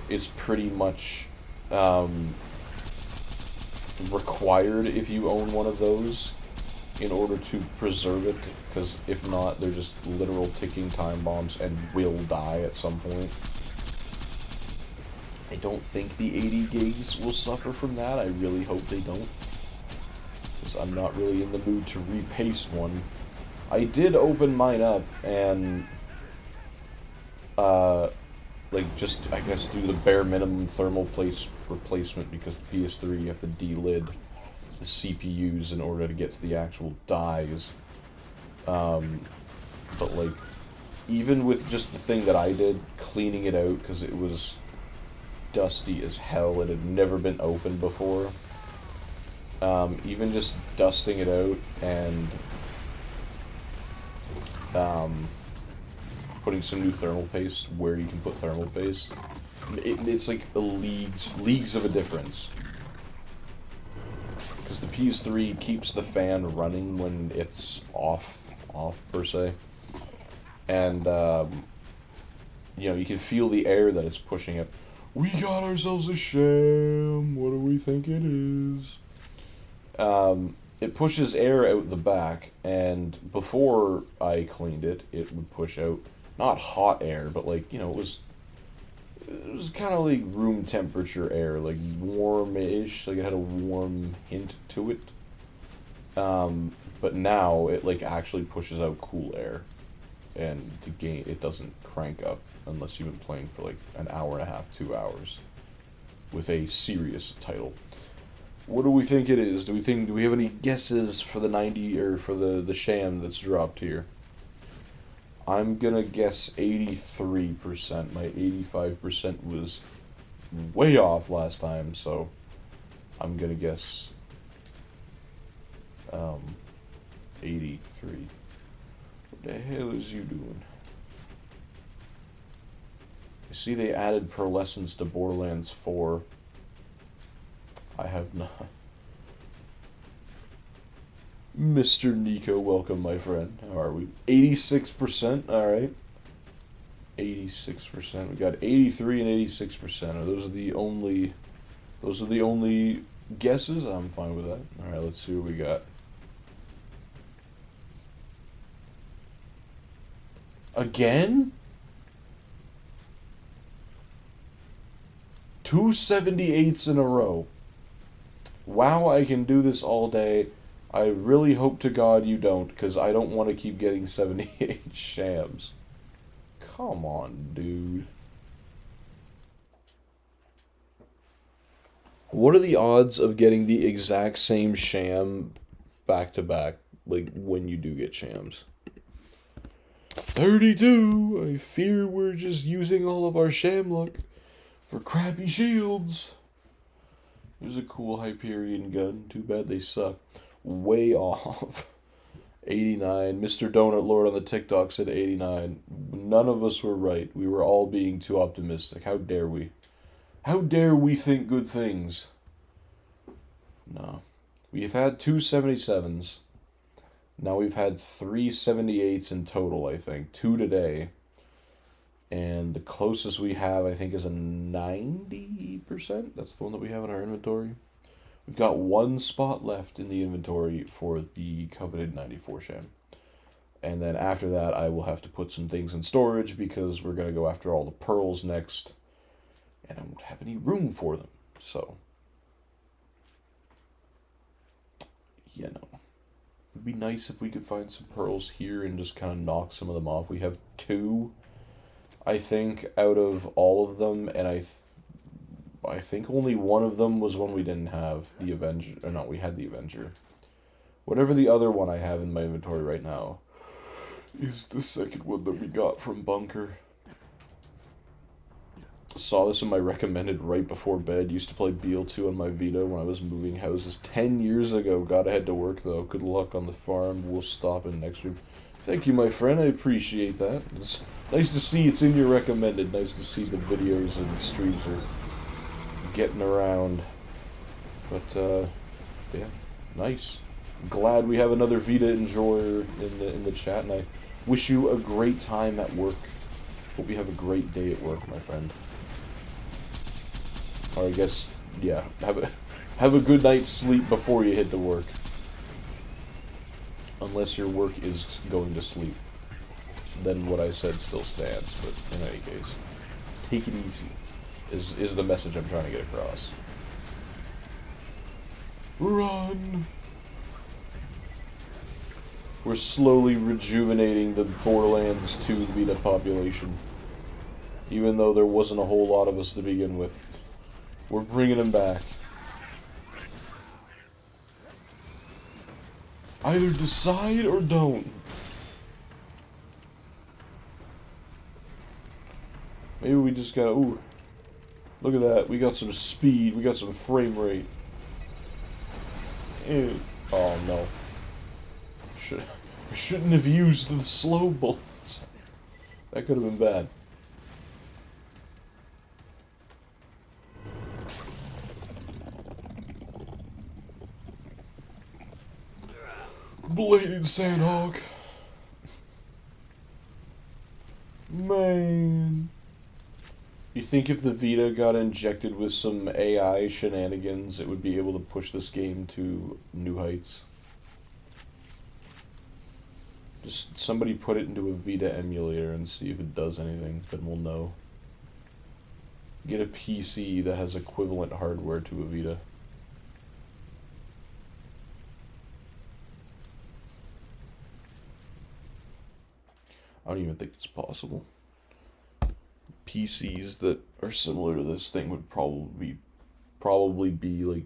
is pretty much required if you own one of those in order to preserve it, because if not, they're just literal ticking time bombs and will die at some point. I don't think the 80 gigs will suffer from that. I really hope they don't, because I'm not really in the mood to repaste one. I did open mine up and just I guess do the bare minimum thermal paste replacement, because the PS3 you have to delid the CPUs in order to get to the actual dies. But like, even with just the thing that I did, cleaning it out because it was dusty as hell, it had never been opened before. Even just dusting it out and putting some new thermal paste where you can put thermal paste, it's like leagues of a difference. Because the PS3 keeps the fan running when it's off per se, and you know, you can feel the air that it's pushing up. We got ourselves a sham. What do we think it is? It pushes air out the back, and before I cleaned it, it would push out not hot air, but like, you know, it was kind of like room temperature air, like warmish, like it had a warm hint to it. But now it like actually pushes out cool air, and the game, it doesn't crank up unless you've been playing for like an hour and a half, 2 hours with a serious title. What do we think it is? Do we have any guesses for the 90 or for the sham that's dropped here? I'm gonna guess 83%. My 85% was way off last time, so I'm gonna guess 83. What the hell is you doing? You see they added pearlescence to Borderlands 4. I have not. Mr. Nico, welcome, my friend. How are we? 86%. All right. 86%. We got 83 and 86%. Are those the only? Those are the only guesses. I'm fine with that. All right. Let's see what we got. Again? 278s in a row. Wow, I can do this all day. I really hope to God you don't, because I don't want to keep getting 78 shams. Come on, dude. What are the odds of getting the exact same sham back to back, like when you do get shams? 32! I fear we're just using all of our sham luck for crappy shields. Here's a cool Hyperion gun. Too bad they suck. Way off. 89. Mr. Donut Lord on the TikTok said 89. None of us were right. We were all being too optimistic. How dare we? How dare we think good things? No. We've had 2 77s. Now we've had 3 78s in total, I think. 2 today. And the closest we have, I think, is a 90%. That's the one that we have in our inventory. We've got 1 spot left in the inventory for the coveted 94 sham. And then after that, I will have to put some things in storage because we're going to go after all the pearls next. And I won't have any room for them. So, you know. It'd be nice if we could find some pearls here and just kind of knock some of them off. We have 2, I think, out of all of them, and I think only one of them was one we didn't have, the Avenger, or not, we had the Avenger. Whatever the other one I have in my inventory right now is the second one that we got from Bunker. Saw this in my recommended right before bed. Used to play BL2 on my Vita when I was moving houses 10 years ago. Gotta head to work though. Good luck on the farm. We'll stop in next week. Thank you, my friend. I appreciate that. It's nice to see it's in your recommended. Nice to see the videos and the streams are getting around. But yeah, nice. Glad we have another Vita enjoyer in the chat, and I wish you a great time at work. Hope you have a great day at work, my friend. Or I guess, yeah, have a good night's sleep before you hit to work. Unless your work is going to sleep. Then what I said still stands, but in any case. Take it easy, is the message I'm trying to get across. Run! We're slowly rejuvenating the Borderlands 2 Vita population. Even though there wasn't a whole lot of us to begin with. We're bringing them back. Either decide or don't. Maybe we just gotta... Ooh. Look at that. We got some speed. We got some frame rate. Ew. Oh, no. I shouldn't have used the slow bullets. That could have been bad. Bladed Sandhawk. Man. think if the Vita got injected with some AI shenanigans, it would be able to push this game to new heights? Just somebody put it into a Vita emulator and see if it does anything, then we'll know. Get a PC that has equivalent hardware to a Vita. I don't even think it's possible. PCs that are similar to this thing would probably be like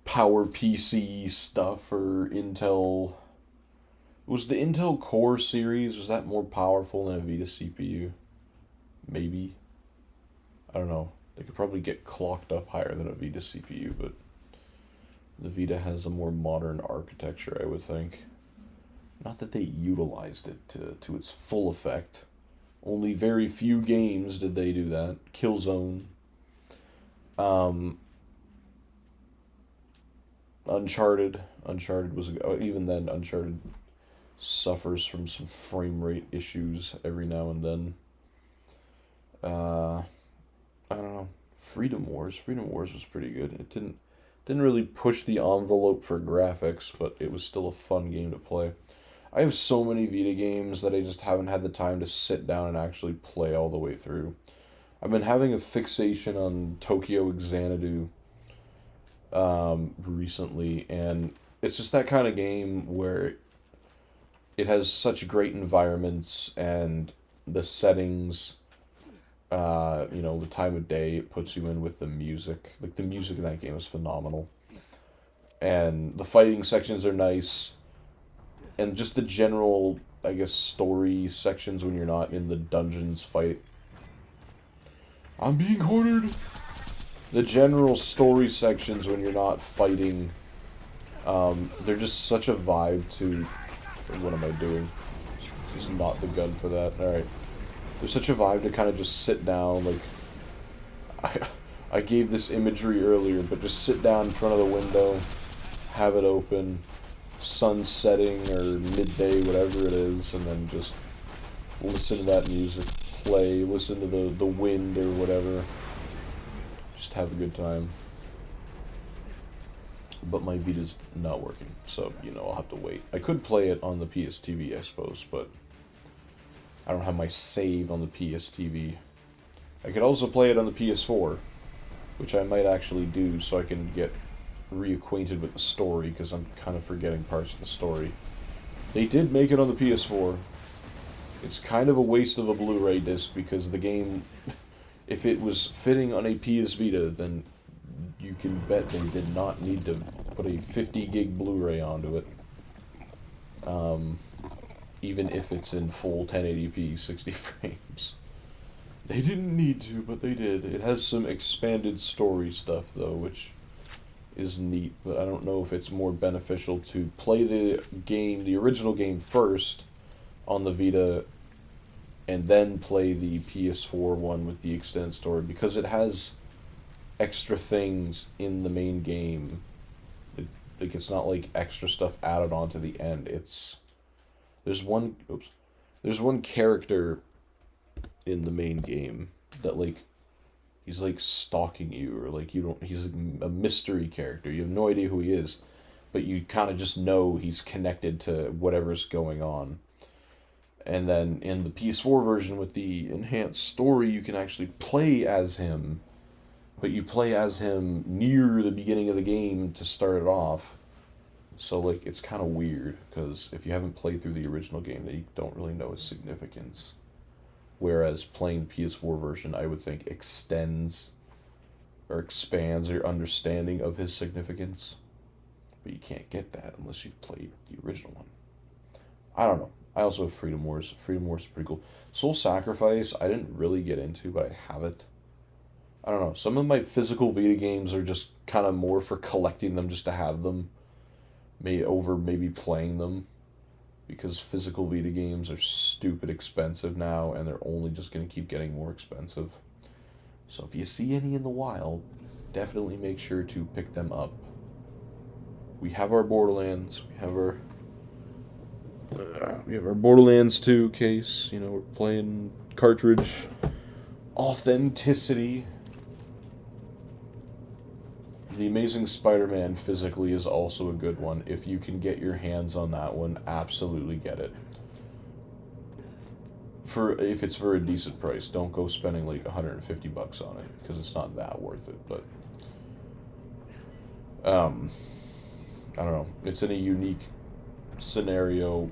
Power PC stuff or Intel. Was the Intel Core series, was that more powerful than a Vita CPU? Maybe. I don't know. They could probably get clocked up higher than a Vita CPU, but the Vita has a more modern architecture, I would think. Not that they utilized it to its full effect. Only very few games did they do that. Killzone. Uncharted. Uncharted was... Even then, Uncharted suffers from some frame rate issues every now and then. I don't know. Freedom Wars. Freedom Wars was pretty good. It didn't really push the envelope for graphics, but it was still a fun game to play. I have so many Vita games that I just haven't had the time to sit down and actually play all the way through. I've been having a fixation on Tokyo Xanadu recently, and it's just that kind of game where it has such great environments and the settings, the time of day it puts you in with the music. Like, the music in that game is phenomenal. And the fighting sections are nice. And just the general, I guess, story sections when you're not in the dungeons fight. I'm being cornered! The general story sections when you're not fighting, they're just such a vibe to... What am I doing? This is not the gun for that. Alright. There's such a vibe to kind of just sit down, like... I gave this imagery earlier, but just sit down in front of the window, have it open... sun setting or midday, whatever it is, and then just listen to that music play, listen to the wind or whatever. Just have a good time. But my Vita's not working, so, I'll have to wait. I could play it on the PS TV, I suppose, but I don't have my save on the PS TV. I could also play it on the PS4, which I might actually do so I can get reacquainted with the story, because I'm kind of forgetting parts of the story. They did make it on the PS4. It's kind of a waste of a Blu-ray disc, because the game, if it was fitting on a PS Vita, then you can bet they did not need to put a 50 gig Blu-ray onto it. Even if it's in full 1080p 60 frames. They didn't need to, but they did. It has some expanded story stuff, though, which is neat, but I don't know if it's more beneficial to play the original game first on the Vita and then play the PS4 one with the extended story, because it has extra things in the main game. It's not like extra stuff added on to the end. There's one character in the main game that he's stalking you, or he's a mystery character. You have no idea who he is, but you kind of just know he's connected to whatever's going on. And then in the PS4 version with the enhanced story, you can actually play as him, but you play as him near the beginning of the game to start it off. So it's kind of weird, because if you haven't played through the original game, then you don't really know its significance. Whereas playing the PS4 version, I would think, extends or expands your understanding of his significance. But you can't get that unless you've played the original one. I don't know. I also have Freedom Wars. Freedom Wars is pretty cool. Soul Sacrifice, I didn't really get into, but I have it. I don't know. Some of my physical Vita games are just kind of more for collecting them just to have them. Maybe playing them. Because physical Vita games are stupid expensive now, and they're only just going to keep getting more expensive. So if you see any in the wild, definitely make sure to pick them up. We have our Borderlands. We have our Borderlands 2 case. We're playing cartridge. authenticity. The Amazing Spider-Man physically is also a good one. If you can get your hands on that one, absolutely get it. If it's for a decent price, don't go spending like $150 on it, because it's not that worth it. But I don't know. It's in a unique scenario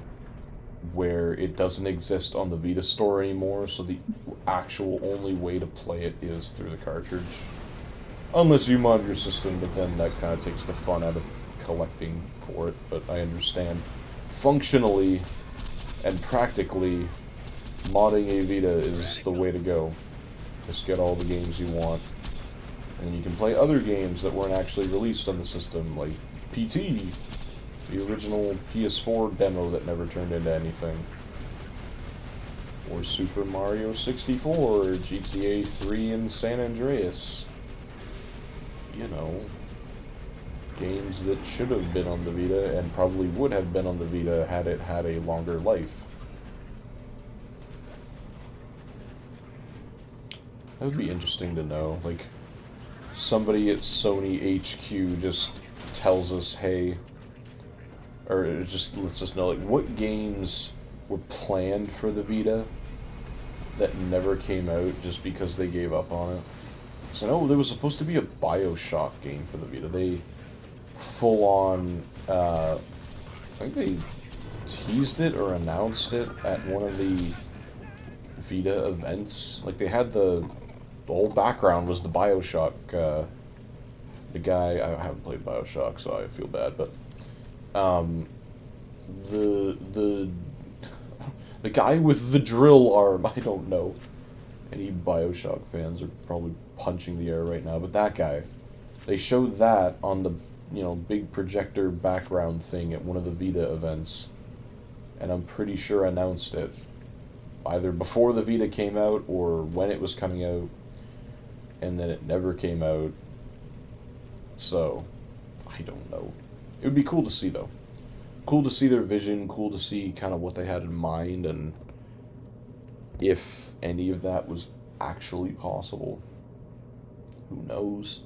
where it doesn't exist on the Vita store anymore, so the actual only way to play it is through the cartridge. Unless you mod your system, but then that kind of takes the fun out of collecting for it. But I understand functionally and practically, modding a Vita is the way to go. Just get all the games you want. And you can play other games that weren't actually released on the system, like PT, the original PS4 demo that never turned into anything. Or Super Mario 64, GTA 3 and San Andreas. You know, games that should have been on the Vita and probably would have been on the Vita had it had a longer life. That would be interesting to know. Like, somebody at Sony HQ just tells us, hey, or just lets us know, like, what games were planned for the Vita that never came out just because they gave up on it. So, no, there was supposed to be a BioShock game for the Vita. They full-on, I think they teased it or announced it at one of the Vita events. Like, they had the whole background was the BioShock, the guy, I haven't played BioShock, so I feel bad, but, the guy with the drill arm, I don't know. Any BioShock fans are probably punching the air right now, but that guy, they showed that on the, you know, big projector background thing at one of the Vita events, and I'm pretty sure announced it either before the Vita came out or when it was coming out, and then it never came out. So, I don't know. It would be cool to see, though. Cool to see their vision, cool to see kind of what they had in mind, and if any of that was actually possible. Who knows?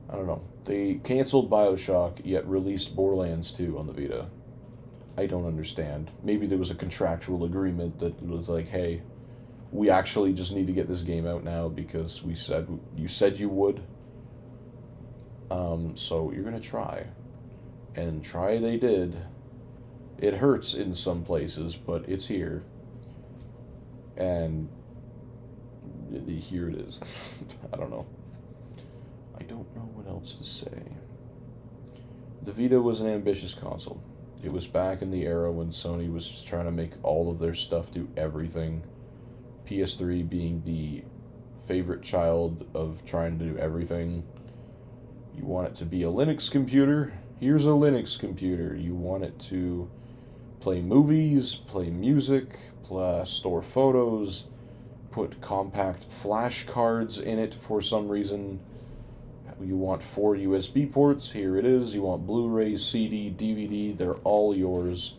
I don't know. They canceled BioShock, yet released Borderlands 2 on the Vita. I don't understand. Maybe there was a contractual agreement that was like, hey, we actually just need to get this game out now because you said you would. So you're gonna try. And try they did. It hurts in some places, but it's here. And here it is. I don't know. I don't know what else to say. The Vita was an ambitious console. It was back in the era when Sony was just trying to make all of their stuff do everything. PS3 being the favorite child of trying to do everything. You want it to be a Linux computer? Here's a Linux computer. You want it to play movies, play music, store photos, put compact flash cards in it for some reason. You want 4 USB ports, here it is. You want Blu-ray, CD, DVD, they're all yours.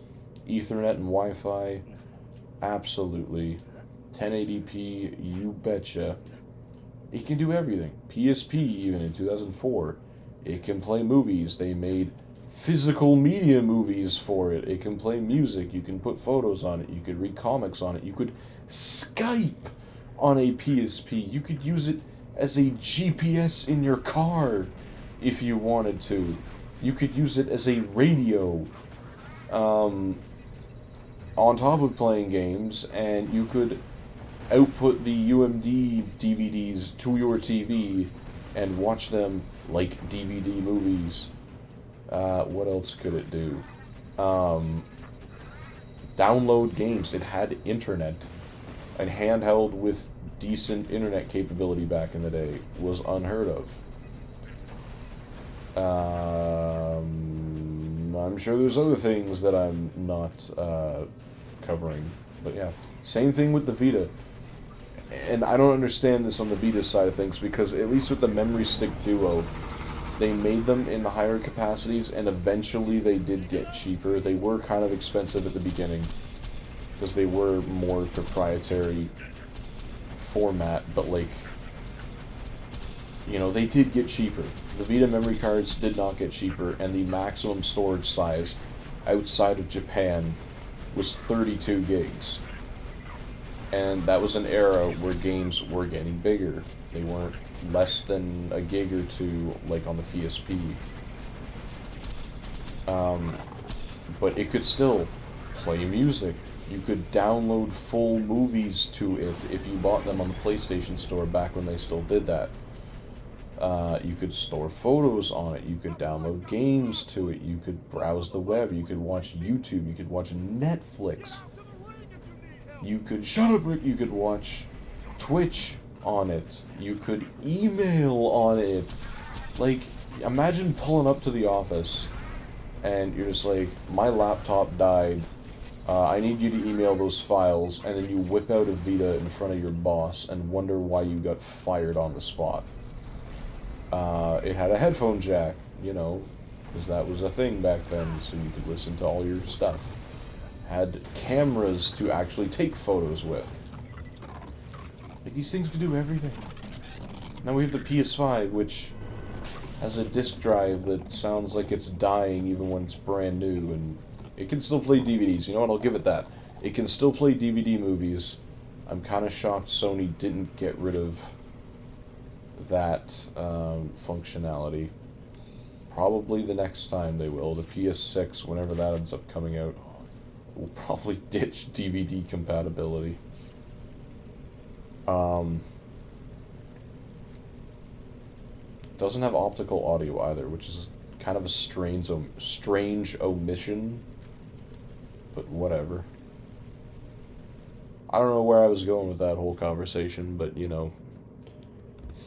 Ethernet and Wi-Fi, absolutely. 1080p, you betcha. It can do everything. PSP, even in 2004. It can play movies. They made physical media movies for it. It can play music. You can put photos on it. You could read comics on it. You could Skype on a PSP. You could use it as a GPS in your car if you wanted to. You could use it as a radio on top of playing games, and you could output the UMD DVDs to your TV and watch them like DVD movies. What else could it do? Download games. It had internet. And handheld with decent internet capability back in the day was unheard of. I'm sure there's other things that I'm not covering. But yeah, same thing with the Vita. And I don't understand this on the Vita side of things, because at least with the Memory Stick Duo, they made them in the higher capacities, and eventually they did get cheaper. They were kind of expensive at the beginning, because they were more proprietary format, but like, you know, they did get cheaper. The Vita memory cards did not get cheaper, and the maximum storage size outside of Japan was 32 gigs. And that was an era where games were getting bigger. They weren't less than a gig or two, like on the PSP. But it could still play music. You could download full movies to it if you bought them on the PlayStation Store back when they still did that. You could store photos on it. You could download games to it. You could browse the web. You could watch YouTube. You could watch Netflix. You could shut up, Rick. You could watch Twitch on it. You could email on it. Like, imagine pulling up to the office and you're just like, my laptop died. I need you to email those files, and then you whip out a Vita in front of your boss and wonder why you got fired on the spot. It had a headphone jack, you know, because that was a thing back then, so you could listen to all your stuff. Had cameras to actually take photos with. Like, these things can do everything. Now we have the PS5, which has a disc drive that sounds like it's dying even when it's brand new, and it can still play DVDs. You know what, I'll give it that. It can still play DVD movies. I'm kind of shocked Sony didn't get rid of that functionality. Probably the next time they will. The PS6, whenever that ends up coming out, will probably ditch DVD compatibility. Doesn't have optical audio either, which is kind of a strange omission, but whatever. I don't know where I was going with that whole conversation, but you know,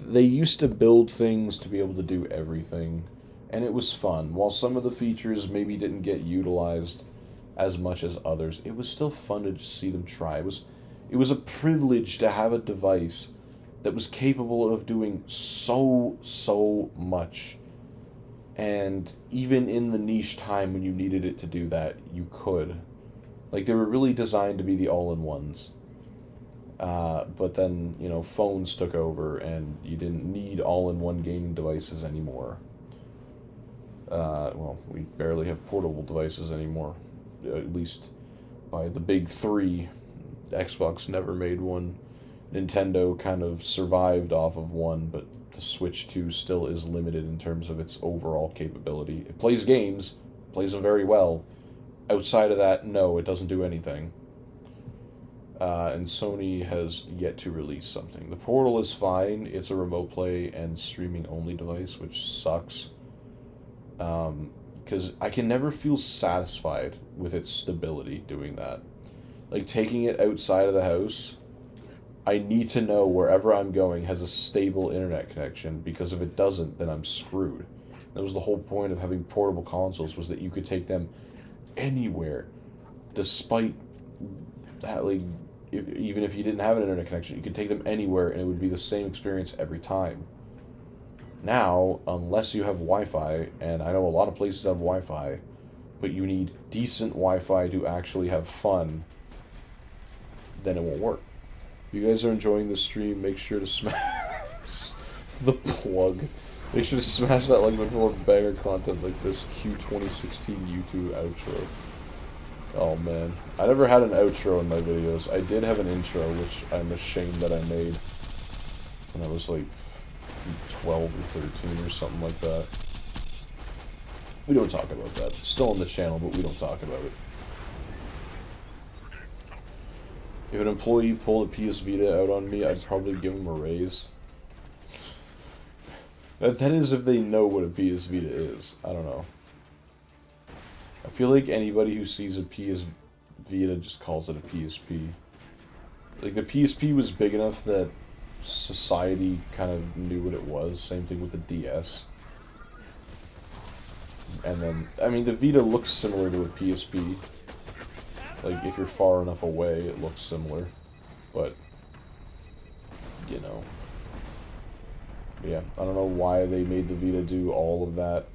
they used to build things to be able to do everything, and it was fun. While some of the features maybe didn't get utilized as much as others, it was still fun to just see them try. It was a privilege to have a device that was capable of doing so much. And even in the niche time when you needed it to do that, you could. Like, they were really designed to be the all-in-ones. But then, you know, phones took over, and you didn't need all-in-one gaming devices anymore. Well, we barely have portable devices anymore. At least by the big three. Xbox never made one. Nintendo kind of survived off of one, but the Switch 2 still is limited in terms of its overall capability. It plays games, plays them very well. Outside of that, no, it doesn't do anything. And Sony has yet to release something. The Portal is fine. It's a remote play and streaming only device, which sucks. Because I can never feel satisfied with its stability doing that. Like, taking it outside of the house, I need to know wherever I'm going has a stable internet connection, because if it doesn't, then I'm screwed. That was the whole point of having portable consoles, was that you could take them anywhere, despite that, like, even if you didn't have an internet connection, you could take them anywhere and it would be the same experience every time. Now, unless you have Wi-Fi, and I know a lot of places have Wi-Fi, but you need decent Wi-Fi to actually have fun, then it won't work. If you guys are enjoying this stream, make sure to smash the plug. Make sure to smash that like button for more banger content like this Q2016 YouTube outro. Oh man, I never had an outro in my videos. I did have an intro, which I'm ashamed that I made when I was like 12 or 13 or something like that. We don't talk about that. It's still on the channel, but we don't talk about it. If an employee pulled a PS Vita out on me, I'd probably give him a raise. That is if they know what a PS Vita is. I don't know. I feel like anybody who sees a PS Vita just calls it a PSP. Like, the PSP was big enough that society kind of knew what it was. Same thing with the DS. And then, I mean, the Vita looks similar to a PSP. Like, if you're far enough away, it looks similar. But, you know. Yeah, I don't know why they made the Vita do all of that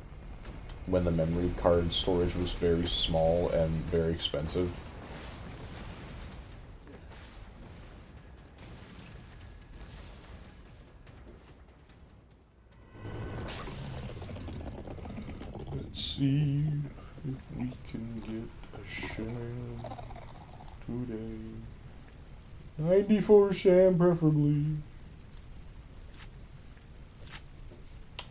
when the memory card storage was very small and very expensive. Let's see if we can get a Sham today. 94 Sham, preferably.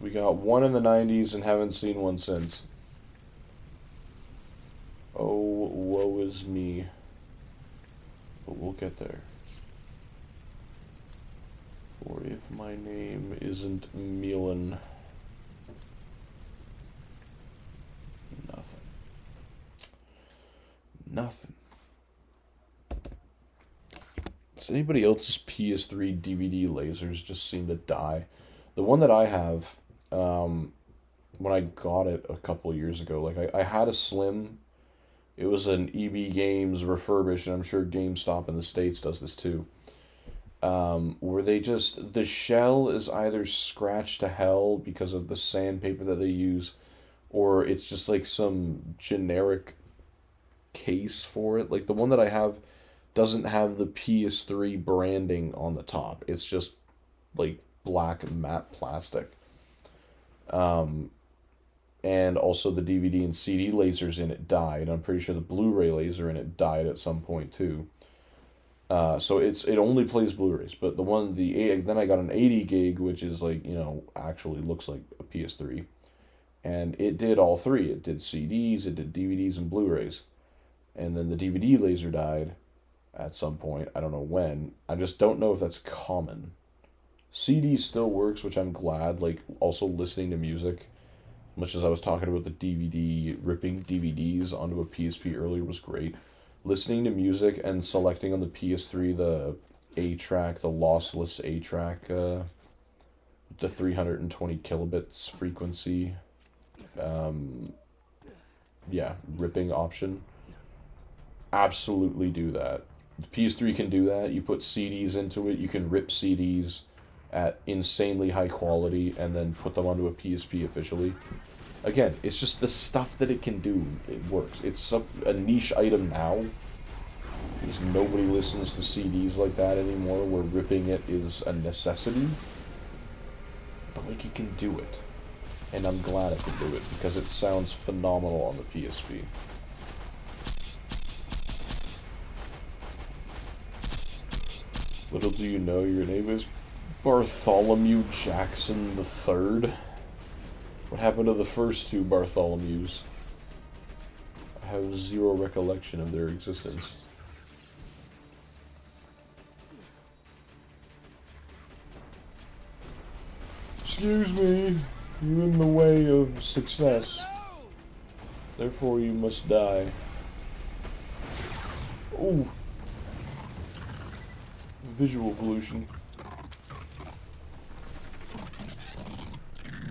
We got one in the 90s and haven't seen one since. Oh, woe is me. But we'll get there. For if my name isn't Milan. Nothing. Does anybody else's PS3 DVD lasers just seem to die? The one that I have, when I got it a couple years ago, like I had a Slim. It was an EB Games refurbished, and I'm sure GameStop in the States does this too. Where the shell is either scratched to hell because of the sandpaper that they use, or it's just like some generic case for it. Like the one that I have doesn't have the PS3 branding on the top. It's just like black matte plastic. And also the DVD and CD lasers in it died. I'm pretty sure the Blu-ray laser in it died at some point too. So it only plays Blu-rays, but then I got an 80 gig, which is like, actually looks like a PS3, and it did all three. It did CDs, it did DVDs and Blu-rays, and then the DVD laser died at some point. I don't know when. I just don't know if that's common. CD still works, which I'm glad. Like also listening to music, much as I was talking about the DVD ripping DVDs onto a PSP earlier was great. Listening to music and selecting on the PS3 the A-track, the lossless A-track, the 320 kilobits frequency, ripping option. Absolutely do that. The PS3 can do that. You put CDs into it, you can rip CDs at insanely high quality and then put them onto a PSP officially. Again, it's just the stuff that it can do. It works. It's a niche item now, because nobody listens to CDs like that anymore, where ripping it is a necessity. But, like, it can do it. And I'm glad it can do it, because it sounds phenomenal on the PSP. Little do you know your name is Bartholomew Jackson III. What happened to the first two Bartholomews? I have zero recollection of their existence. Excuse me, you're in the way of success. Therefore you must die. Ooh. Visual pollution.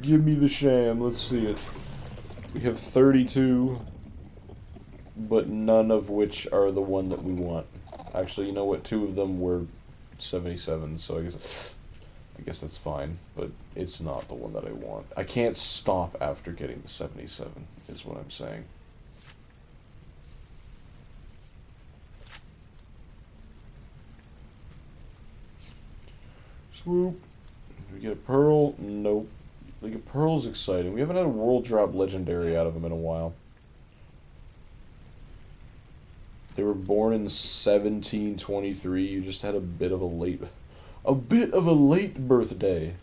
Give me the Sham, let's see it. We have 32, but none of which are the one that we want. Actually, you know what? 2 of them were 77, so I guess that's fine, but it's not the one that I want. I can't stop after getting the 77, is what I'm saying. Swoop. Did we get a pearl? Nope. Like, a pearl's exciting. We haven't had a world drop legendary out of them in a while. They were born in 1723. You just had a bit of a late birthday.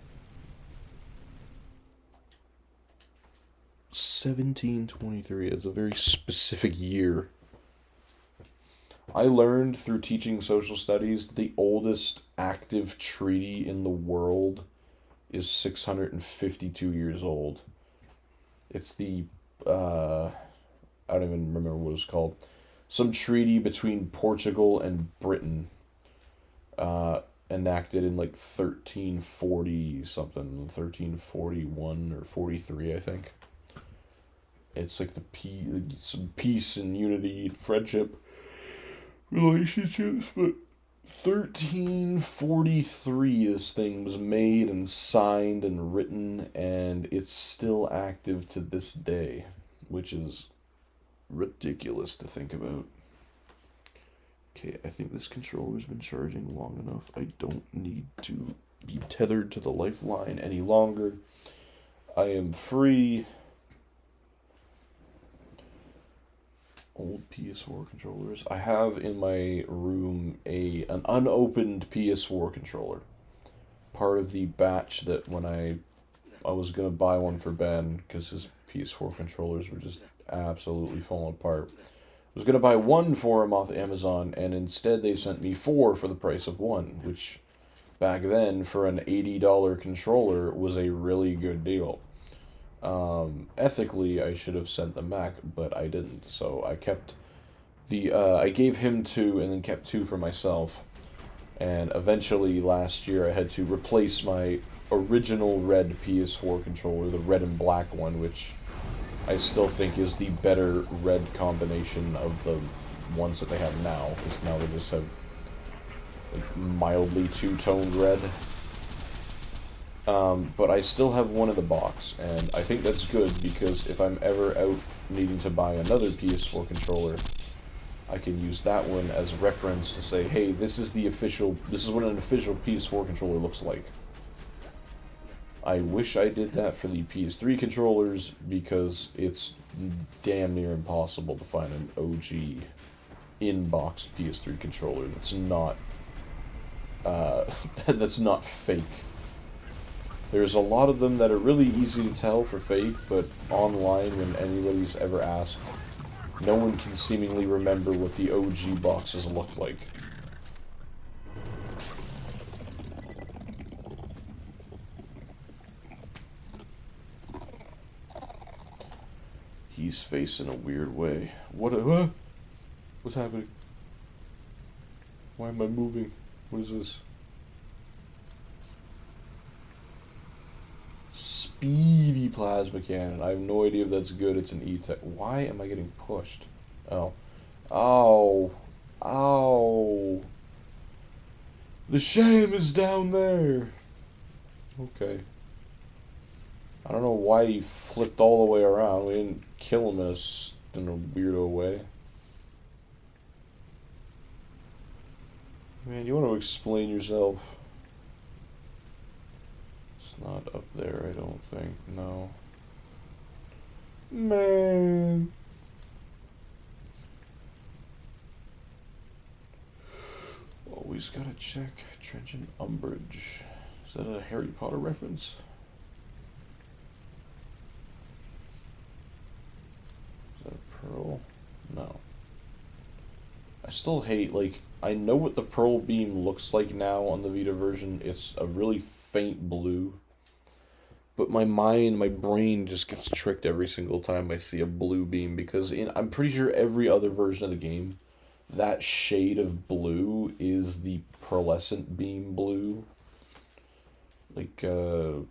1723. It's a very specific year. I learned through teaching social studies that the oldest active treaty in the world is 652 years old. It's the, I don't even remember what it's called. Some treaty between Portugal and Britain, enacted in like 1340 something, 1341 or 43, I think. It's like some peace and unity and friendship relationships, but 1343 this thing was made and signed and written, and it's still active to this day, which is ridiculous to think about. Okay, I think this controller's been charging long enough. I don't need to be tethered to the lifeline any longer. I am free. Old PS4 controllers. I have in my room an unopened PS4 controller. Part of the batch that when I was gonna buy one for Ben because his PS4 controllers were just absolutely falling apart. I was gonna buy one for him off Amazon, and instead they sent me four for the price of one, which back then for an $80 controller was a really good deal. Ethically, I should have sent them back, but I didn't. So I kept I gave him two and then kept two for myself. And eventually last year I had to replace my original red PS4 controller, the red and black one, which I still think is the better red combination of the ones that they have now, because now they just have like mildly two-toned red. But I still have one in the box, and I think that's good, because if I'm ever out needing to buy another PS4 controller, I can use that one as a reference to say, hey, this is what an official PS4 controller looks like. I wish I did that for the PS3 controllers, because it's damn near impossible to find an OG in-box PS3 controller that's not that's not fake. There's a lot of them that are really easy to tell for fake, but online, when anybody's ever asked, no one can seemingly remember what the OG boxes look like. He's facing a weird way. What's happening? Why am I moving? What is this? Speedy plasma cannon. I have no idea if that's good. It's an E-Tech. Why am I getting pushed? Oh. Oh. Oh. The Sham is down there. Okay. I don't know why he flipped all the way around. We didn't kill him in a weirdo way. Man, you want to explain yourself? It's not up there, I don't think. No. Man. Always gotta check. Trenchant Umbrage. Is that a Harry Potter reference? Is that a pearl? No. I still hate, like, I know what the Pearl Beam looks like now on the Vita version. It's a really faint blue. But my brain just gets tricked every single time I see a blue beam, because I'm pretty sure every other version of the game, that shade of blue is the pearlescent beam blue. Like, the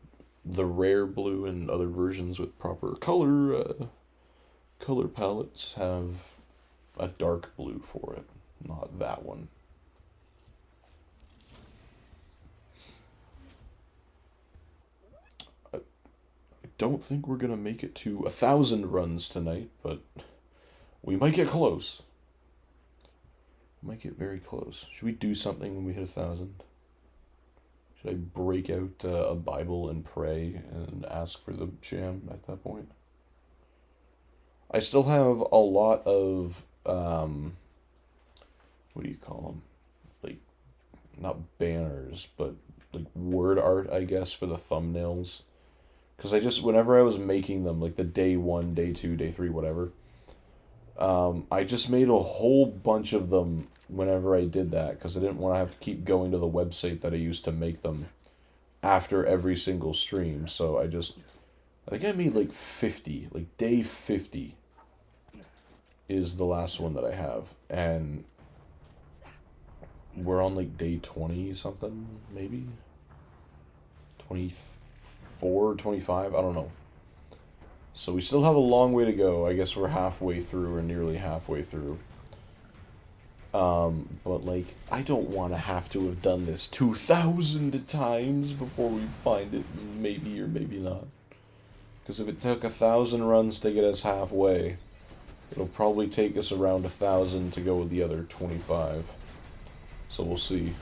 rare blue and other versions with proper color palettes have a dark blue for it, not that one. I don't think we're gonna make it to 1,000 runs tonight, but we might get close. Might get very close. Should we do something when we hit 1,000? Should I break out a Bible and pray and ask for the Sham at that point? I still have a lot of what do you call them? Like, not banners, but like word art, I guess, for the thumbnails. Because whenever I was making them, like the day 1, day 2, day 3, whatever, I just made a whole bunch of them whenever I did that, because I didn't want to have to keep going to the website that I used to make them after every single stream. So I think I made like 50, like day 50 is the last one that I have, and we're on like day 20 something, maybe 24, 25, I don't know. So we still have a long way to go. I guess we're halfway through, or nearly halfway through. But like, I don't want to have to have done this 2,000 times before we find it, maybe or maybe not. Because if it took 1,000 runs to get us halfway, it'll probably take us around 1,000 to go with the other 25. So we'll see.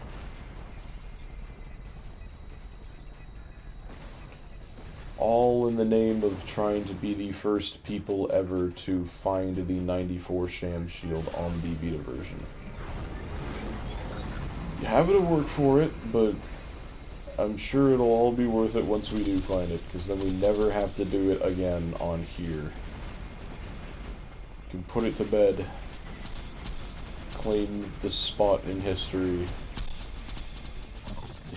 All in the name of trying to be the first people ever to find the 94 Sham shield on the Vita version. You have it to work for it, but I'm sure it'll all be worth it once we do find it, because then we never have to do it again on here. You can put it to bed. Claim this spot in history.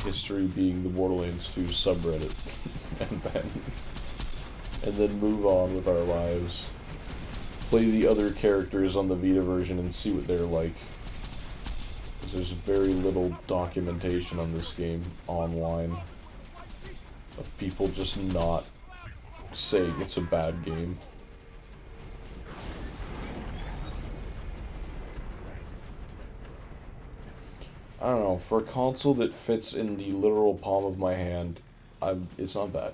History being the Borderlands 2 subreddit. and then move on with our lives. Play the other characters on the Vita version and see what they're like. Because there's very little documentation on this game online of people just not saying it's a bad game. I don't know, for a console that fits in the literal palm of my hand, it's not bad.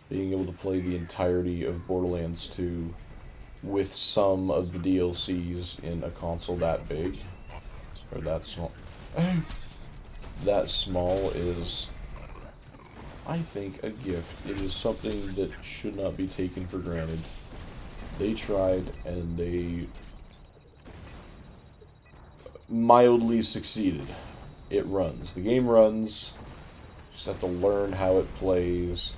Being able to play the entirety of Borderlands 2 with some of the DLCs in a console that big, or that small. That small is, I think, a gift. It is something that should not be taken for granted. They tried, and they mildly succeeded. It runs. The game runs. Just have to learn how it plays.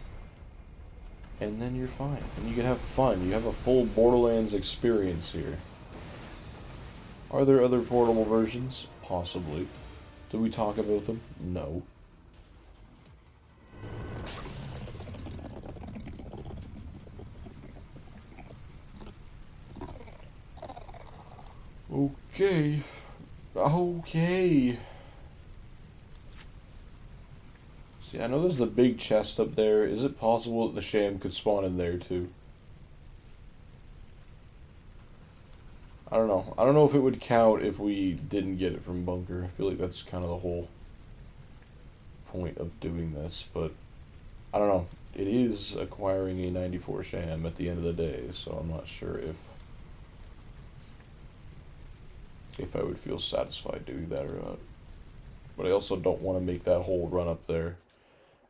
And then you're fine. And you can have fun. You have a full Borderlands experience here. Are there other portable versions? Possibly. Do we talk about them? No. Okay. Okay. See, I know there's the big chest up there. Is it possible that the Sham could spawn in there too? I don't know. I don't know if it would count if we didn't get it from Bunker. I feel like that's kind of the whole point of doing this, but I don't know. It is acquiring a 94 Sham at the end of the day, so I'm not sure if I would feel satisfied doing that or not. But I also don't want to make that whole run up there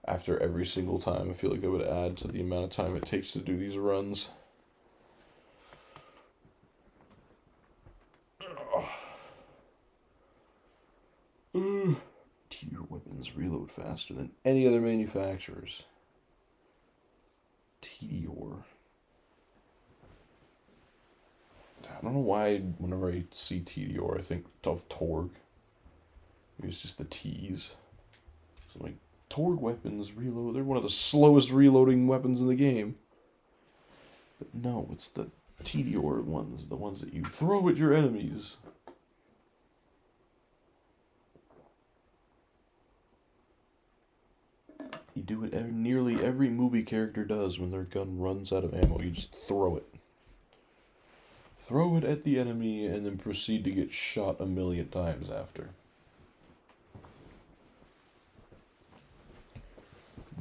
after every single time. I feel like that would add to the amount of time it takes to do these runs. Tier weapons reload faster than any other manufacturers. Tedior. I don't know why whenever I see Tedior I think of Torg. Maybe it's just the T's. So like, Torg weapons reload. They're one of the slowest reloading weapons in the game. But no, it's the Tedior ones. The ones that you throw at your enemies. You do it nearly every movie character does when their gun runs out of ammo. You just throw it. Throw it at the enemy and then proceed to get shot a million times after.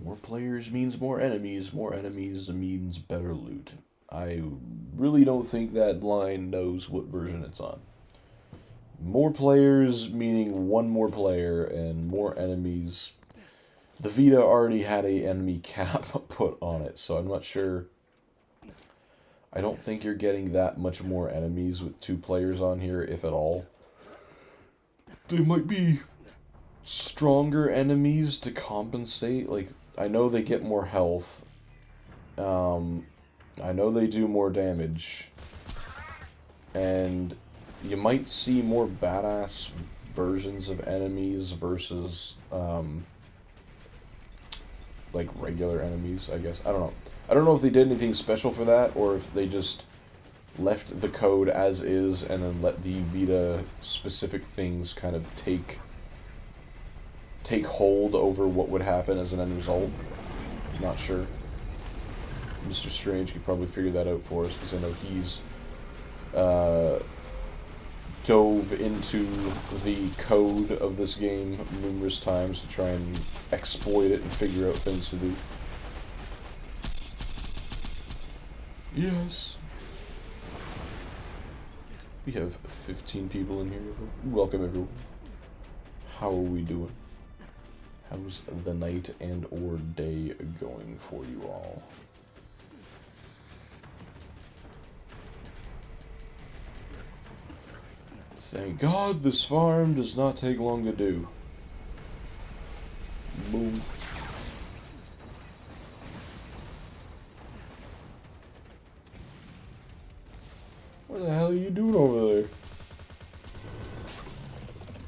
More players means more enemies. More enemies means better loot. I really don't think that line knows what version it's on. More players meaning one more player, and more enemies. The Vita already had a enemy cap put on it, so I'm not sure. I don't think you're getting that much more enemies with 2 players on here, if at all. They might be stronger enemies to compensate. Like, I know they get more health. I know they do more damage. And you might see more badass versions of enemies versus, like, regular enemies, I guess. I don't know. I don't know if they did anything special for that, or if they just left the code as is and then let the Vita specific things kind of take hold over what would happen as an end result. Not sure. Mr. Strange could probably figure that out for us, because I know he's dove into the code of this game numerous times to try and exploit it and figure out things to do. Yes. We have 15 people in here. Welcome, everyone. How are we doing? How's the night and or day going for you all? Thank God this farm does not take long to do. Boom. What the hell are you doing over there?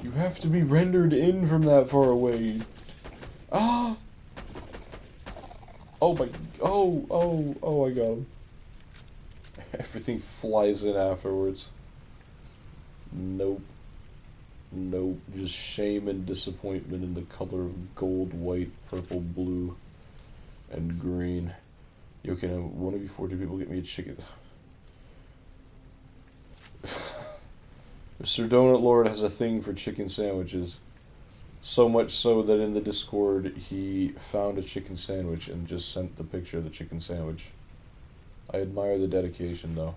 You have to be rendered in from that far away. Ah! Oh my... Oh, I got him. Everything flies in afterwards. Nope. Nope. Just shame and disappointment in the color of gold, white, purple, blue, and green. Yo, can one of you 40 people get me a chicken? Mr. Donut Lord has a thing for chicken sandwiches. So much so that in the Discord, he found a chicken sandwich and just sent the picture of the chicken sandwich. I admire the dedication, though.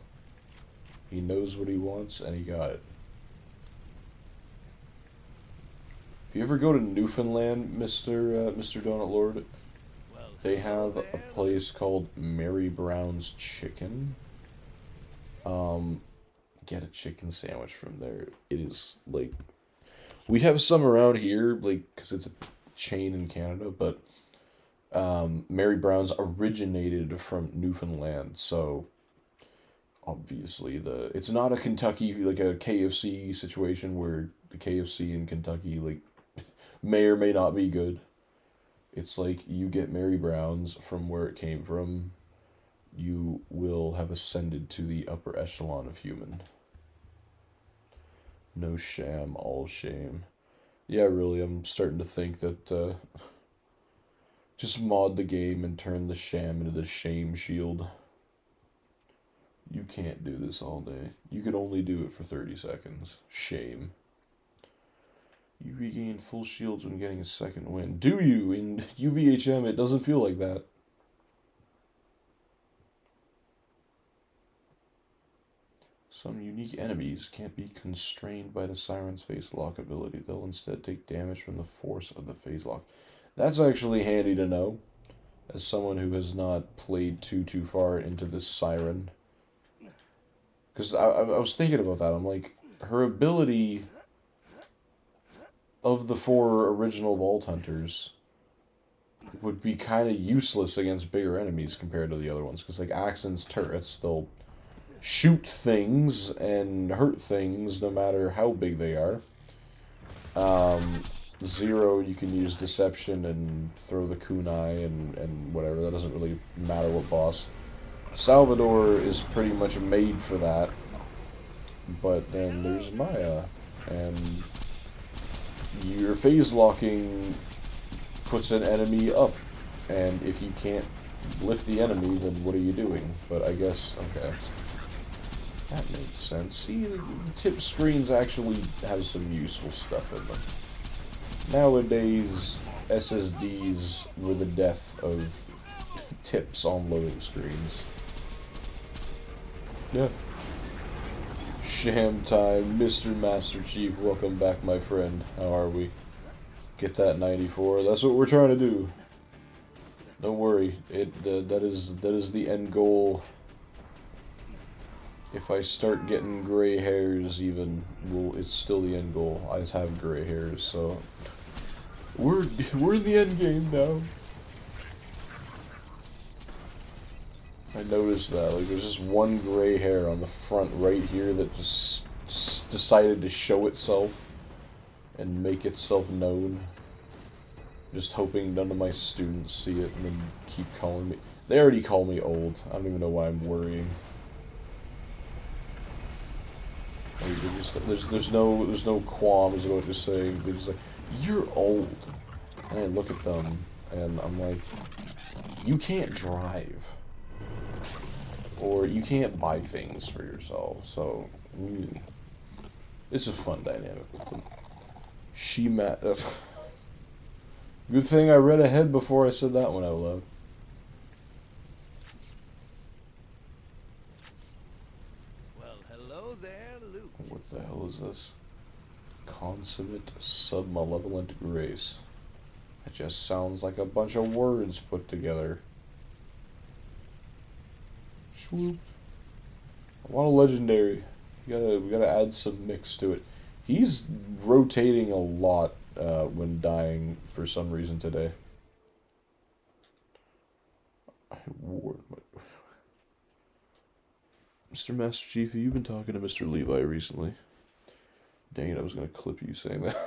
He knows what he wants, and he got it. If you ever go to Newfoundland, Mr. Donut Lord, they have a place called Mary Brown's Chicken. Get a chicken sandwich from there. It is, like... We have some around here, like, because it's a chain in Canada, but Mary Brown's originated from Newfoundland, so obviously it's not a Kentucky, like a KFC situation where the KFC in Kentucky, like, may or may not be good. It's like, you get Mary Brown's from where it came from, you will have ascended to the upper echelon of human. No sham, all shame. Yeah, really, I'm starting to think that, just mod the game and turn the sham into the shame shield. You can't do this all day. You can only do it for 30 seconds. Shame. You regain full shields when getting a second win. Do you? In UVHM, it doesn't feel like that. Some unique enemies can't be constrained by the Siren's Face Lock ability. They'll instead take damage from the force of the Phase Lock. That's actually handy to know, as someone who has not played too far into this Siren. Because I was thinking about that. I'm like, her ability of the 4 original Vault Hunters would be kind of useless against bigger enemies compared to the other ones. Because, like, Axon's turrets, they'll shoot things and hurt things no matter how big they are. Zero, you can use Deception and throw the kunai and whatever. That doesn't really matter what boss. Salvador is pretty much made for that. But then there's Maya. And your phase locking puts an enemy up. And if you can't lift the enemy, then what are you doing? But I guess, okay. That makes sense. See, the tip screens actually have some useful stuff in them. Nowadays, SSDs were the death of tips on loading screens. Yeah. Sham time, Mr. Master Chief, welcome back, my friend. How are we? Get that 94. That's what we're trying to do. Don't worry. That is the end goal. If I start getting gray hairs, even, well, it's still the end goal. I just have gray hairs, so we're in the end game now. I noticed that, like, there's just one gray hair on the front right here that just decided to show itself and make itself known. Just hoping none of my students see it and then keep calling me. They already call me old. I don't even know why I'm worrying. There's no qualms about just saying. They're just like, you're old. And I look at them and I'm like, you can't drive. Or you can't buy things for yourself. So, it's a fun dynamic with them. Good thing I read ahead before I said that one out loud. Well, hello there, Luke. What the hell is this? Consummate submalevolent grace. That just sounds like a bunch of words put together. Swoop. I want a legendary. We gotta add some mix to it. He's rotating a lot when dying for some reason today. Mr. Master Chief, have you been talking to Mr. Levi recently? Dang it, I was gonna clip you saying that.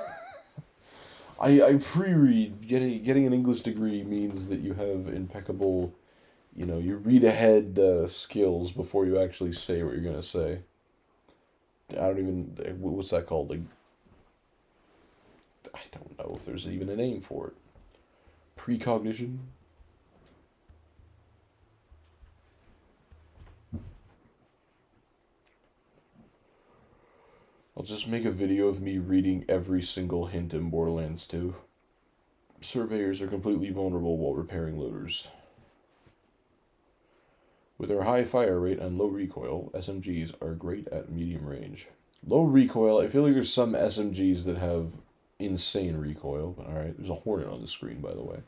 I pre-read. Getting an English degree means that you have impeccable, you read ahead skills before you actually say what you're gonna say. I don't even, what's that called? Like, I don't know if there's even a name for it. Precognition? I'll just make a video of me reading every single hint in Borderlands 2. Surveyors are completely vulnerable while repairing loaders. With their high fire rate and low recoil, SMGs are great at medium range. Low recoil, I feel like there's some SMGs that have insane recoil, but alright, there's a Hornet on the screen, by the way.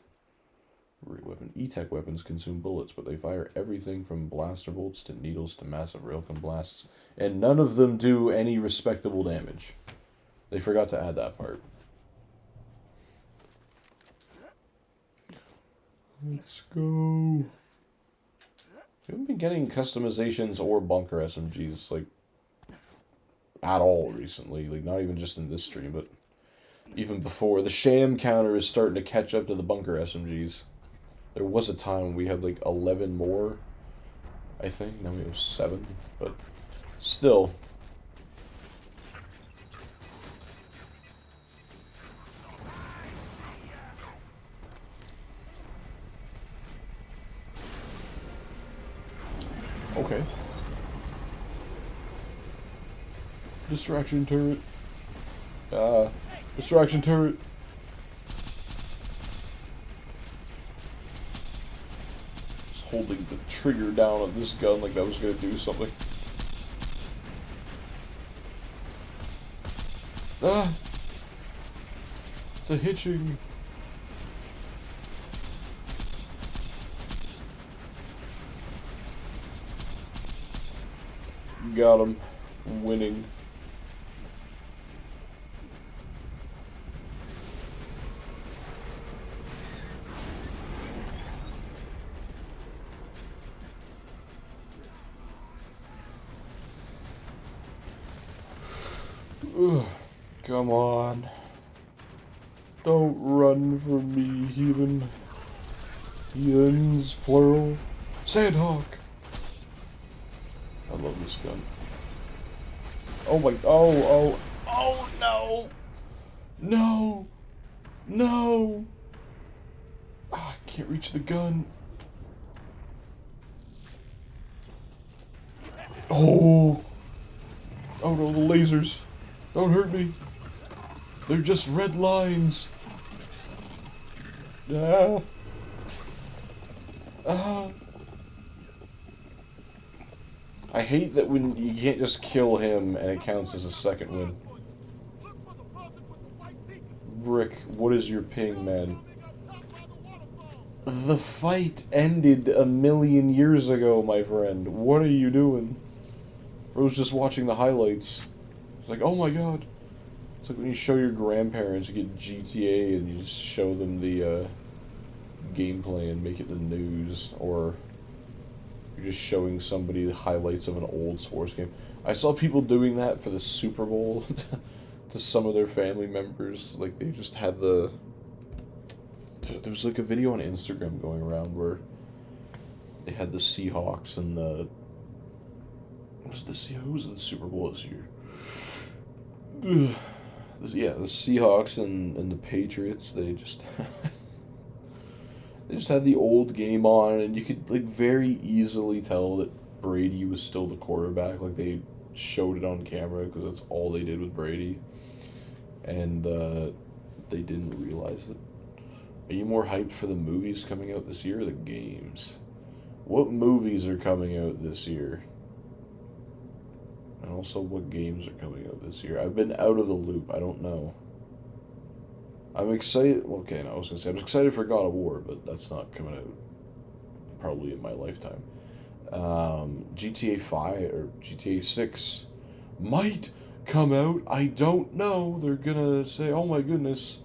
Weapon. E-Tech weapons consume bullets, but they fire everything from blaster bolts to needles to massive railgun blasts, and none of them do any respectable damage. They forgot to add that part. Let's go. We haven't been getting customizations or bunker SMGs, like, at all recently. Like, not even just in this stream, but even before. The Sham counter is starting to catch up to the bunker SMGs. There was a time when we had, like, 11 more, I think. Now we have 7, but still. Okay. Distraction turret. Distraction turret. Just holding the trigger down on this gun like that was gonna do something. Ah! The hitching. Got him. Winning. Ugh, come on. Don't run from me, heathen. Heathens, plural. Sandhawk! I love this gun. Oh my, oh no! No! No! Ah, I can't reach the gun. Oh! Oh no, the lasers. Don't hurt me. They're just red lines. Ah. Ah. I hate that when you can't just kill him and it counts as a second win. Rick, what is your ping, man? The fight ended 1,000,000 years ago, my friend. What are you doing? I was just watching the highlights. It's like, oh my god. It's like when you show your grandparents, you get GTA and you just show them the gameplay and make it the news, or you're just showing somebody the highlights of an old sports game. I saw people doing that for the Super Bowl to some of their family members. Like, they just had the... There was like a video on Instagram going around where they had the Seahawks and the... Who was the Super Bowl this year? Yeah, the Seahawks and the Patriots, they just... They just had the old game on, and you could, like, very easily tell that Brady was still the quarterback. Like, they showed it on camera, because that's all they did with Brady. And, they didn't realize it. Are you more hyped for the movies coming out this year, or the games? What movies are coming out this year? And also, what games are coming out this year? I've been out of the loop. I don't know. I'm excited. Okay, no, I was gonna say I was excited for God of War, but that's not coming out probably in my lifetime. GTA 5 or GTA 6 might come out. I don't know. They're gonna say, "Oh my goodness,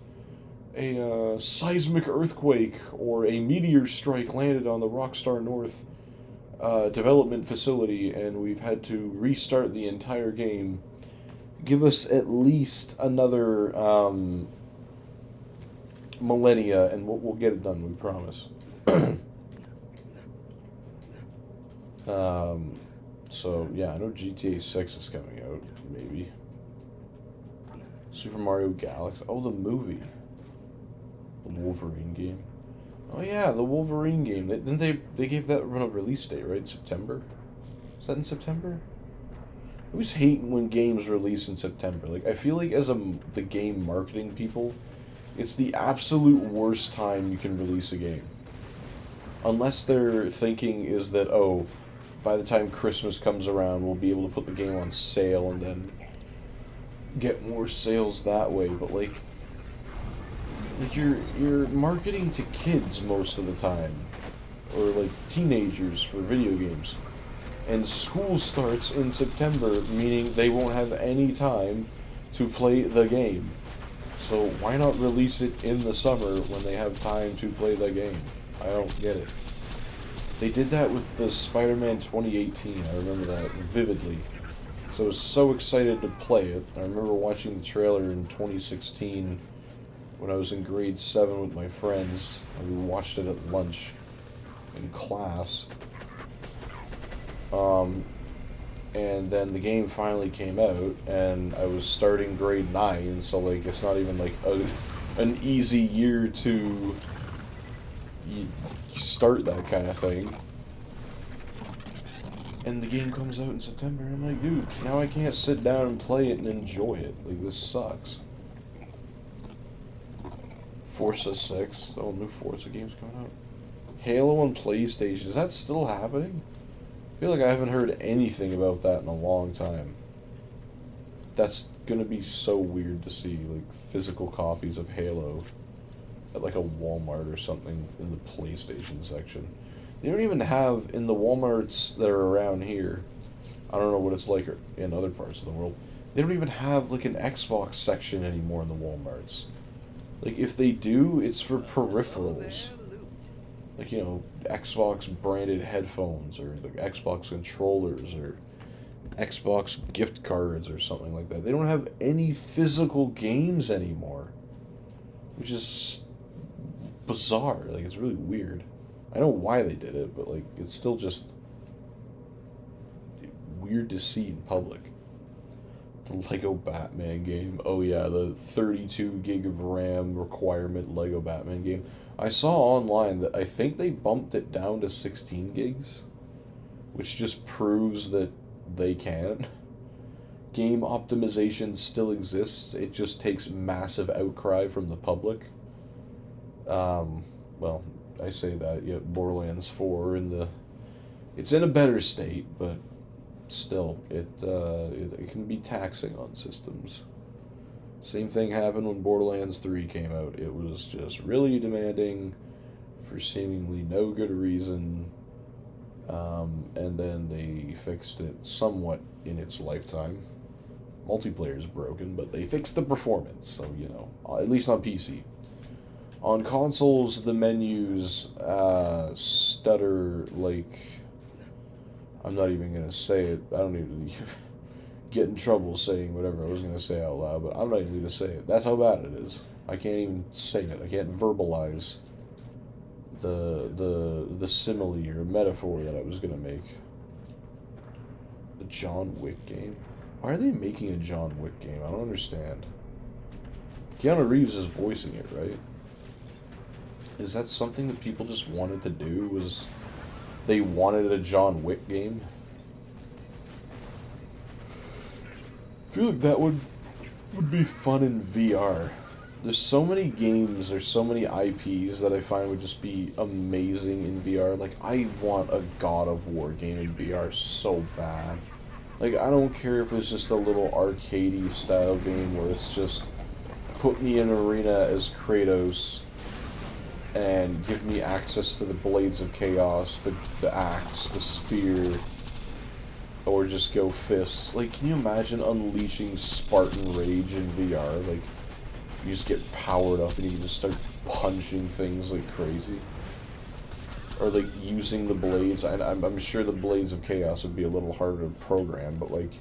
a seismic earthquake or a meteor strike landed on the Rockstar North development facility, and we've had to restart the entire game. Give us at least another millennia, and we'll get it done. We promise." So yeah, I know GTA 6 is coming out. Maybe Super Mario Galaxy. Oh, the movie, the Wolverine game. Oh yeah, the Wolverine game. They gave that a release date, right? September. Is that in September? I always hate when games release in September. Like, I feel like as the game marketing people, it's the absolute worst time you can release a game. Unless their thinking is that, oh, by the time Christmas comes around, we'll be able to put the game on sale and then get more sales that way. But like you're marketing to kids most of the time, or like teenagers for video games. And school starts in September, meaning they won't have any time to play the game. So why not release it in the summer when they have time to play the game? I don't get it. They did that with the Spider-Man 2018. I remember that vividly. So I was so excited to play it. I remember watching the trailer in 2016 when I was in grade 7 with my friends. And we watched it at lunch in class. And then the game finally came out, and I was starting grade 9, so like it's not even like an easy year to start that kind of thing. And the game comes out in September, and I'm like, dude, now I can't sit down and play it and enjoy it. Like, this sucks. Forza 6. Oh, new Forza game's coming out. Halo on PlayStation. Is that still happening? I feel like I haven't heard anything about that in a long time. That's gonna be so weird to see, like, physical copies of Halo at like a Walmart or something in the PlayStation section. They don't even have, in the Walmarts that are around here, I don't know what it's like in other parts of the world, they don't even have like an Xbox section anymore in the Walmarts. Like, if they do, it's for peripherals. Like, you know, Xbox branded headphones, or like Xbox controllers, or Xbox gift cards, or something like that. They don't have any physical games anymore, which is bizarre. Like, it's really weird. I know why they did it, but like, it's still just weird to see in public. The Lego Batman game. Oh yeah, the 32 gig of RAM requirement Lego Batman game. I saw online that I think they bumped it down to 16 gigs, which just proves that they can. Game optimization still exists. It just takes massive outcry from the public. Well, I say that, yeah, Borderlands 4 it's in a better state, but still, it can be taxing on systems. Same thing happened when Borderlands 3 came out. It was just really demanding for seemingly no good reason, and then they fixed it somewhat in its lifetime. Multiplayer is broken, but they fixed the performance, so, you know, at least on PC. On consoles, the menus stutter like... I'm not even going to say it. I don't even get in trouble saying whatever I was going to say out loud, but I'm not even going to say it. That's how bad it is. I can't even say it. I can't verbalize the simile or metaphor that I was going to make. The John Wick game? Why are they making a John Wick game? I don't understand. Keanu Reeves is voicing it, right? Is that something that people just wanted to do? Was they wanted a John Wick game? I feel like that would be fun in VR. There's so many games, there's so many IPs that I find would just be amazing in VR. Like, I want a God of War game in VR so bad. Like, I don't care if it's just a little arcadey style game where it's just put me in an arena as Kratos and give me access to the Blades of Chaos, the axe, the spear, or just go fists. Like, can you imagine unleashing Spartan Rage in VR? Like, you just get powered up and you can just start punching things like crazy. Or, like, using the blades. I'm sure the Blades of Chaos would be a little harder to program, but, like,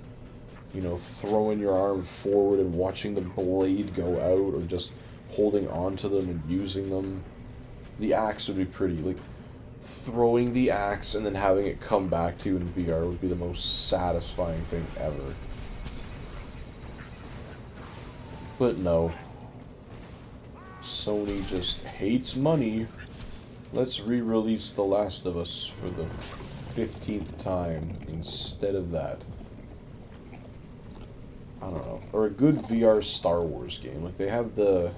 you know, throwing your arm forward and watching the blade go out, or just holding onto them and using them. The axe would be pretty. Like, throwing the axe and then having it come back to you in VR would be the most satisfying thing ever. But no. Sony just hates money. Let's re-release The Last of Us for the 15th time instead of that. I don't know. Or a good VR Star Wars game. Like, they have the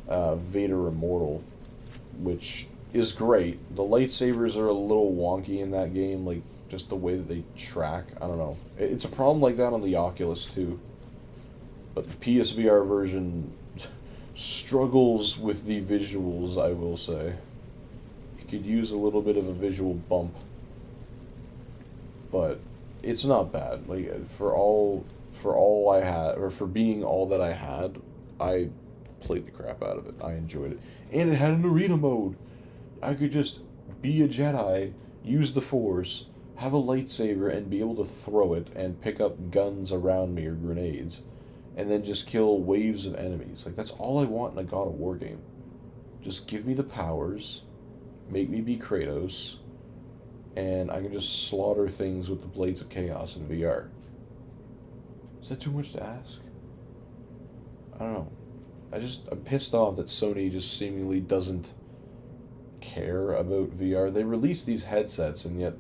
Vita Immortal, which is great. The lightsabers are a little wonky in that game, like, just the way that they track. I don't know. It's a problem like that on the Oculus, too. But the PSVR version struggles with the visuals, I will say. You could use a little bit of a visual bump. But it's not bad. Like, for all I had, or for being all that I had, I played the crap out of it. I enjoyed it. And it had an arena mode. I could just be a Jedi, use the Force, have a lightsaber, and be able to throw it and pick up guns around me or grenades, and then just kill waves of enemies. Like, that's all I want in a God of War game. Just give me the powers, make me be Kratos, and I can just slaughter things with the Blades of Chaos in VR. Is that too much to ask? I don't know. I'm pissed off that Sony just seemingly doesn't care about VR. They release these headsets and yet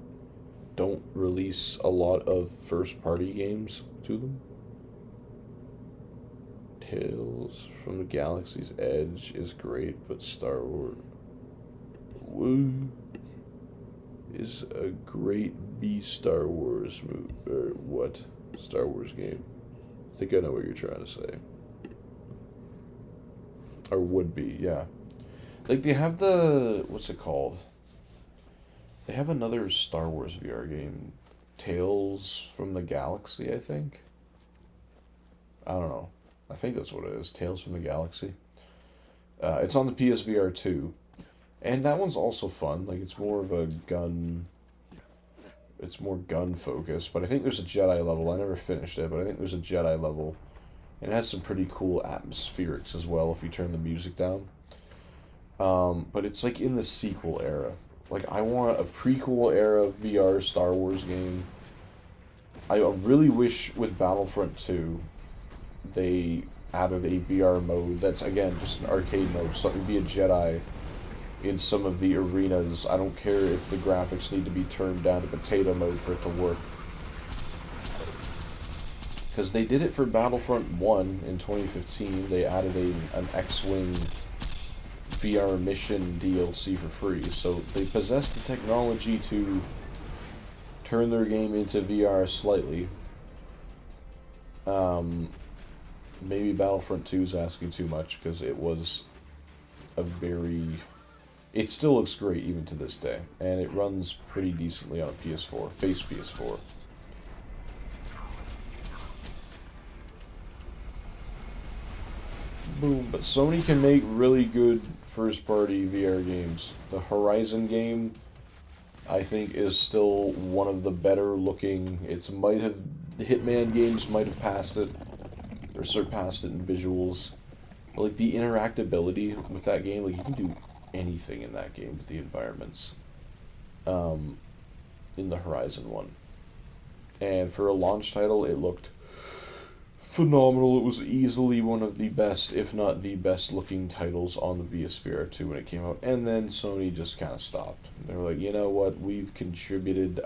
don't release a lot of first-party games to them. Tales from the Galaxy's Edge is great, but Star Wars is a great Star Wars movie, or what? Star Wars game. I think I know what you're trying to say. Or would be, yeah. Like, they have what's it called? They have another Star Wars VR game, Tales from the Galaxy, I think. I don't know. I think that's what it is, Tales from the Galaxy. It's on the PSVR 2. And that one's also fun. Like, it's more of a gun... It's more gun-focused. But I think there's a Jedi level. I never finished it, but I think there's a Jedi level. And it has some pretty cool atmospherics as well if you turn the music down. But it's, like, in the sequel era. Like, I want a prequel era VR Star Wars game. I really wish with Battlefront 2... they added a VR mode that's, again, just an arcade mode, so it would be a Jedi in some of the arenas. I don't care if the graphics need to be turned down to potato mode for it to work. Because they did it for Battlefront 1 in 2015. They added an X-Wing VR mission DLC for free, so they possess the technology to turn their game into VR slightly. Maybe Battlefront 2 is asking too much, because it was a very... It still looks great even to this day, and it runs pretty decently on a PS4, base PS4. Boom, but Sony can make really good first-party VR games. The Horizon game, I think, is still one of the better looking... The Hitman games might have passed it, or surpassed it in visuals. But, like, the interactability with that game, like, you can do anything in that game with the environments. In the Horizon one. And for a launch title, it looked phenomenal. It was easily one of the best, if not the best looking titles on the PSVR 2 when it came out. And then Sony just kind of stopped. They were like, you know what, we've contributed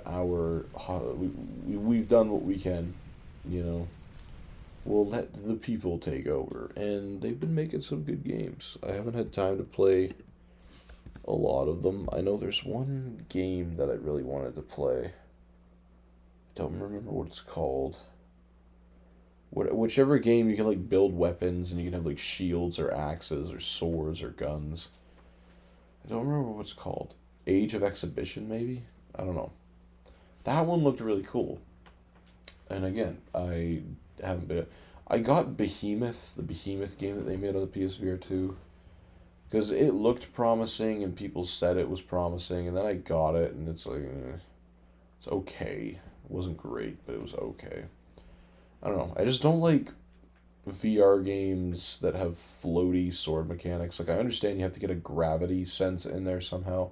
we've done what we can, you know. We'll let the people take over. And they've been making some good games. I haven't had time to play a lot of them. I know there's one game that I really wanted to play. I don't remember what it's called. Whichever game you can like build weapons and you can have like shields or axes or swords or guns. I don't remember what it's called. Age of Exhibition, maybe? I don't know. That one looked really cool. And again, I haven't been. I got Behemoth, the Behemoth game that they made on the PSVR 2, because it looked promising and people said it was promising, and then I got it and it's like, it's okay. It wasn't great, but it was okay. I don't know. I just don't like VR games that have floaty sword mechanics. Like, I understand you have to get a gravity sense in there somehow,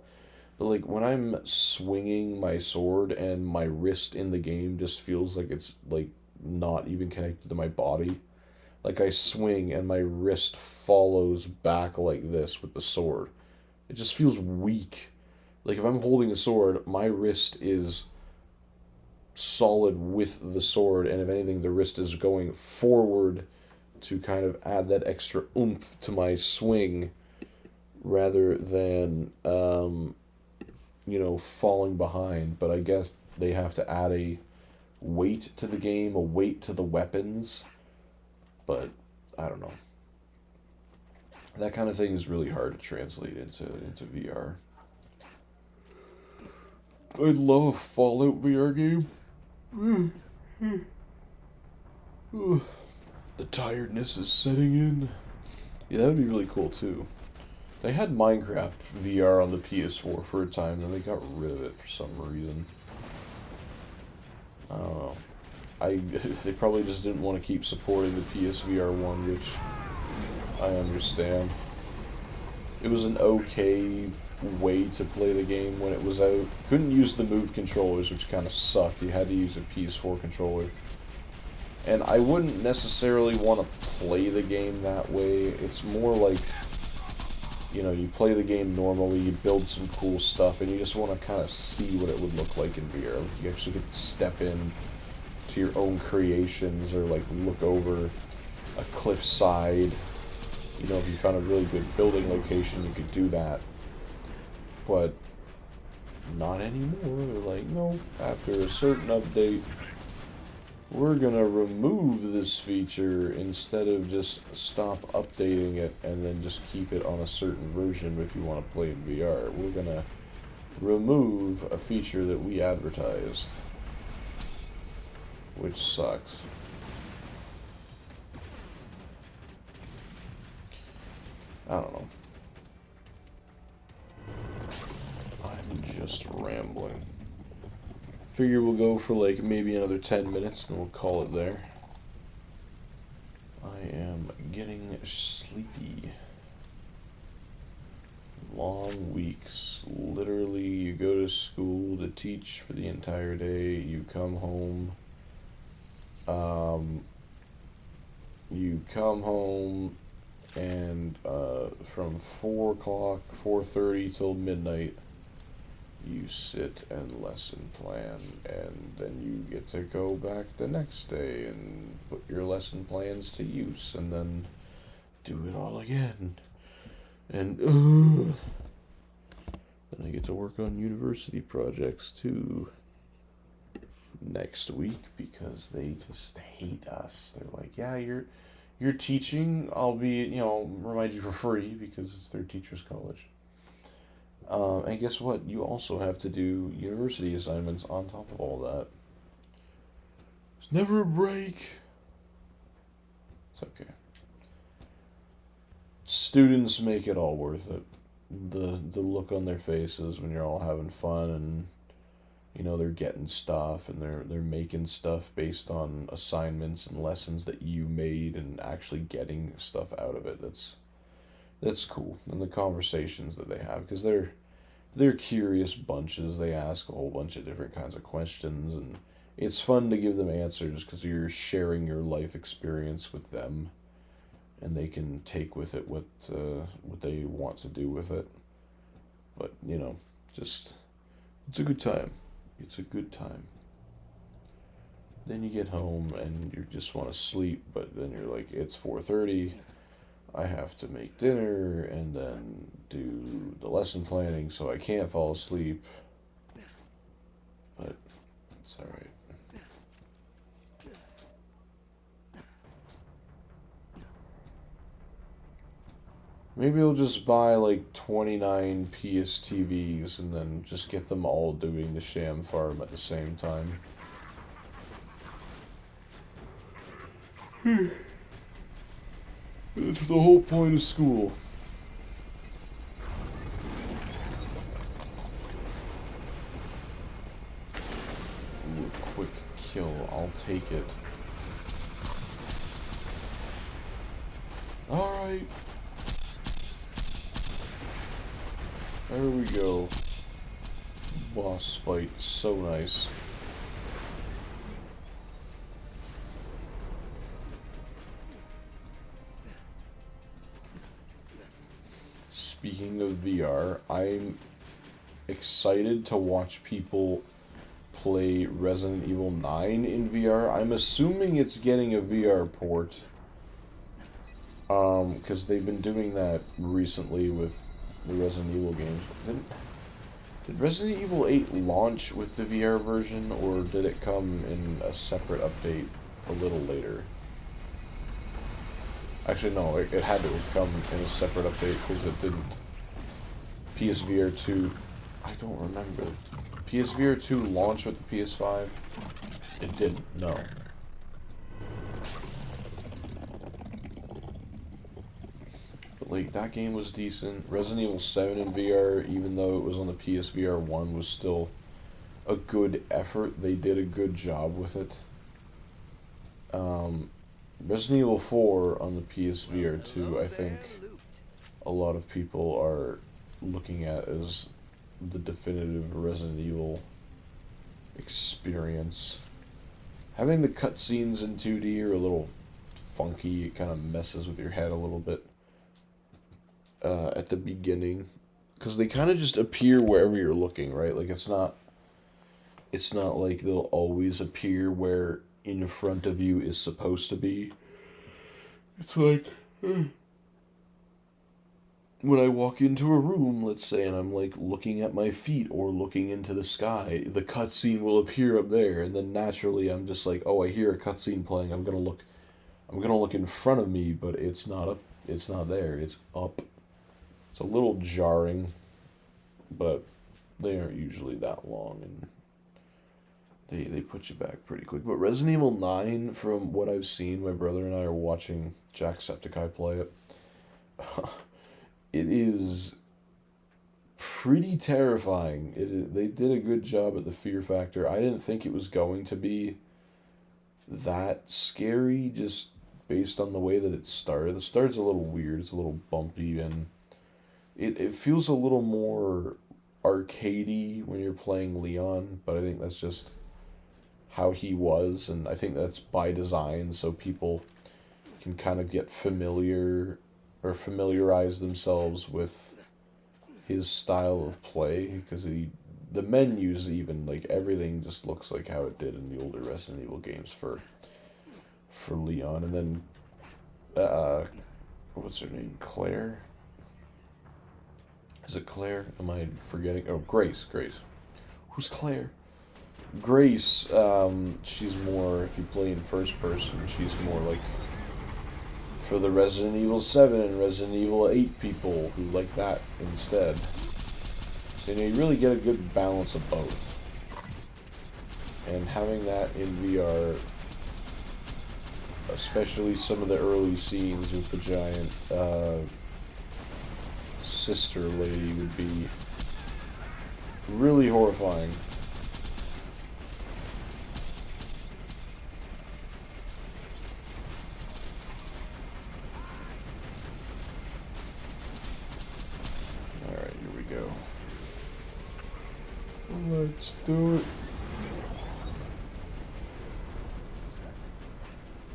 but like when I'm swinging my sword and my wrist in the game just feels like it's like not even connected to my body. Like I swing and my wrist follows back like this with the sword. It just feels weak. Like if I'm holding a sword, my wrist is solid with the sword, and if anything, the wrist is going forward to kind of add that extra oomph to my swing rather than falling behind. But I guess they have to add a weight to the game, a weight to the weapons. But I don't know. That kind of thing is really hard to translate into VR. I'd love a Fallout VR game. The tiredness is setting in. Yeah, that would be really cool too. They had Minecraft VR on the PS4 for a time, then they got rid of it for some reason. I don't know. They probably just didn't want to keep supporting the PSVR 1, which I understand. It was an okay way to play the game when it was out. Couldn't use the Move controllers, which kind of sucked. You had to use a PS4 controller. And I wouldn't necessarily want to play the game that way. It's more like, you play the game normally, you build some cool stuff, and you just want to kind of see what it would look like in VR. Like you actually get to step in to your own creations, or like look over a cliffside. If you found a really good building location, you could do that. But not anymore. They're like, no, after a certain update, we're gonna remove this feature instead of just stop updating it and then just keep it on a certain version if you want to play in VR. We're gonna remove a feature that we advertised, which sucks. I don't know. I'm just rambling. Figure we'll go for like maybe another 10 minutes and we'll call it there. I am getting sleepy. Long weeks. Literally, you go to school to teach for the entire day, you come home. And from 4 o'clock, 4:30 till midnight, you sit and lesson plan, and then you get to go back the next day and put your lesson plans to use, and then do it all again. And then I get to work on university projects too next week because they just hate us. They're like, yeah, you're teaching, I'll be, remind you for free because it's their teacher's college. And guess what? You also have to do university assignments on top of all that. There's never a break. It's okay. Students make it all worth it. The look on their faces when you're all having fun and they're getting stuff and they're making stuff based on assignments and lessons that you made and actually getting stuff out of it. That's cool. And the conversations that they have, because they're curious bunches. They ask a whole bunch of different kinds of questions, and it's fun to give them answers because you're sharing your life experience with them, and they can take with it what they want to do with it. But just it's a good time. It's a good time. Then you get home and you just want to sleep, but then you're like, it's 4:30. I have to make dinner and then do the lesson planning, so I can't fall asleep. But it's alright. Maybe I'll just buy like 29 PSTVs and then just get them all doing the Sham farm at the same time. It's the whole point of school. Ooh, quick kill. I'll take it. Alright. There we go. Boss fight. So nice. Speaking of VR, I'm excited to watch people play Resident Evil 9 in VR. I'm assuming it's getting a VR port. Because they've been doing that recently with the Resident Evil games. Did Resident Evil 8 launch with the VR version, or did it come in a separate update a little later? Actually, no, it had to come in a separate update because it didn't. PSVR 2, I don't remember. PSVR 2 launched with the PS5? It didn't, no. But, like, that game was decent. Resident Evil 7 in VR, even though it was on the PSVR 1, was still a good effort. They did a good job with it. Resident Evil 4 on the PSVR 2, I think a lot of people are looking at as the definitive Resident Evil experience. Having the cutscenes in 2D are a little funky. It kind of messes with your head a little bit at the beginning, because they kind of just appear wherever you're looking, right? Like, it's not like they'll always appear where in front of you is supposed to be. It's like when I walk into a room, let's say, and I'm like looking at my feet or looking into the sky, the cutscene will appear up there, and then naturally I'm just like, oh, I hear a cutscene playing. I'm gonna look in front of me, but it's not up. It's not there. It's up. It's a little jarring, but they aren't usually that long, and they put you back pretty quick. But Resident Evil 9, from what I've seen, my brother and I are watching Jacksepticeye play it. It is pretty terrifying. They did a good job at the fear factor. I didn't think it was going to be that scary, just based on the way that it started. The start's a little weird. It's a little bumpy, and it feels a little more arcadey when you're playing Leon, but I think that's just how he was, and I think that's by design, so people can kind of get familiar or familiarize themselves with his style of play, because the menus, even, like, everything just looks like how it did in the older Resident Evil games for Leon. And then what's her name? Claire? Is it Claire? Am I forgetting? Oh, Grace. Who's Claire? Grace, she's more, if you play in first person, she's more like for the Resident Evil 7 and Resident Evil 8 people who like that instead. So, you really get a good balance of both. And having that in VR, especially some of the early scenes with the giant sister lady, would be really horrifying. Let's do it.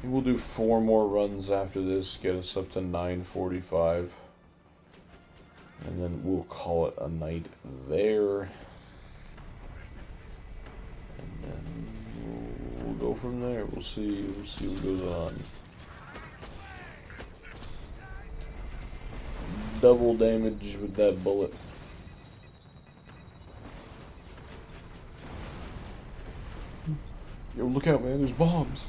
We'll do 4 more runs after this, get us up to 9:45. And then we'll call it a night there. And then we'll go from there. We'll see what goes on. Double damage with that bullet. Yo, look out, man, there's bombs.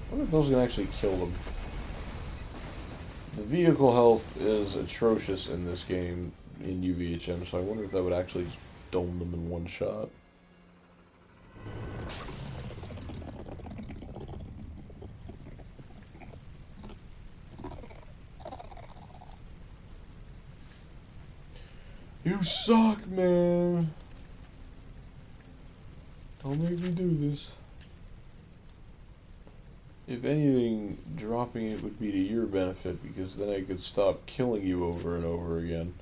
I wonder if those can actually kill them. The vehicle health is atrocious in this game in UVHM, so I wonder if that would actually just dome them in one shot. You suck, man. Don't make me do this. If anything, dropping it would be to your benefit, because then I could stop killing you over and over again.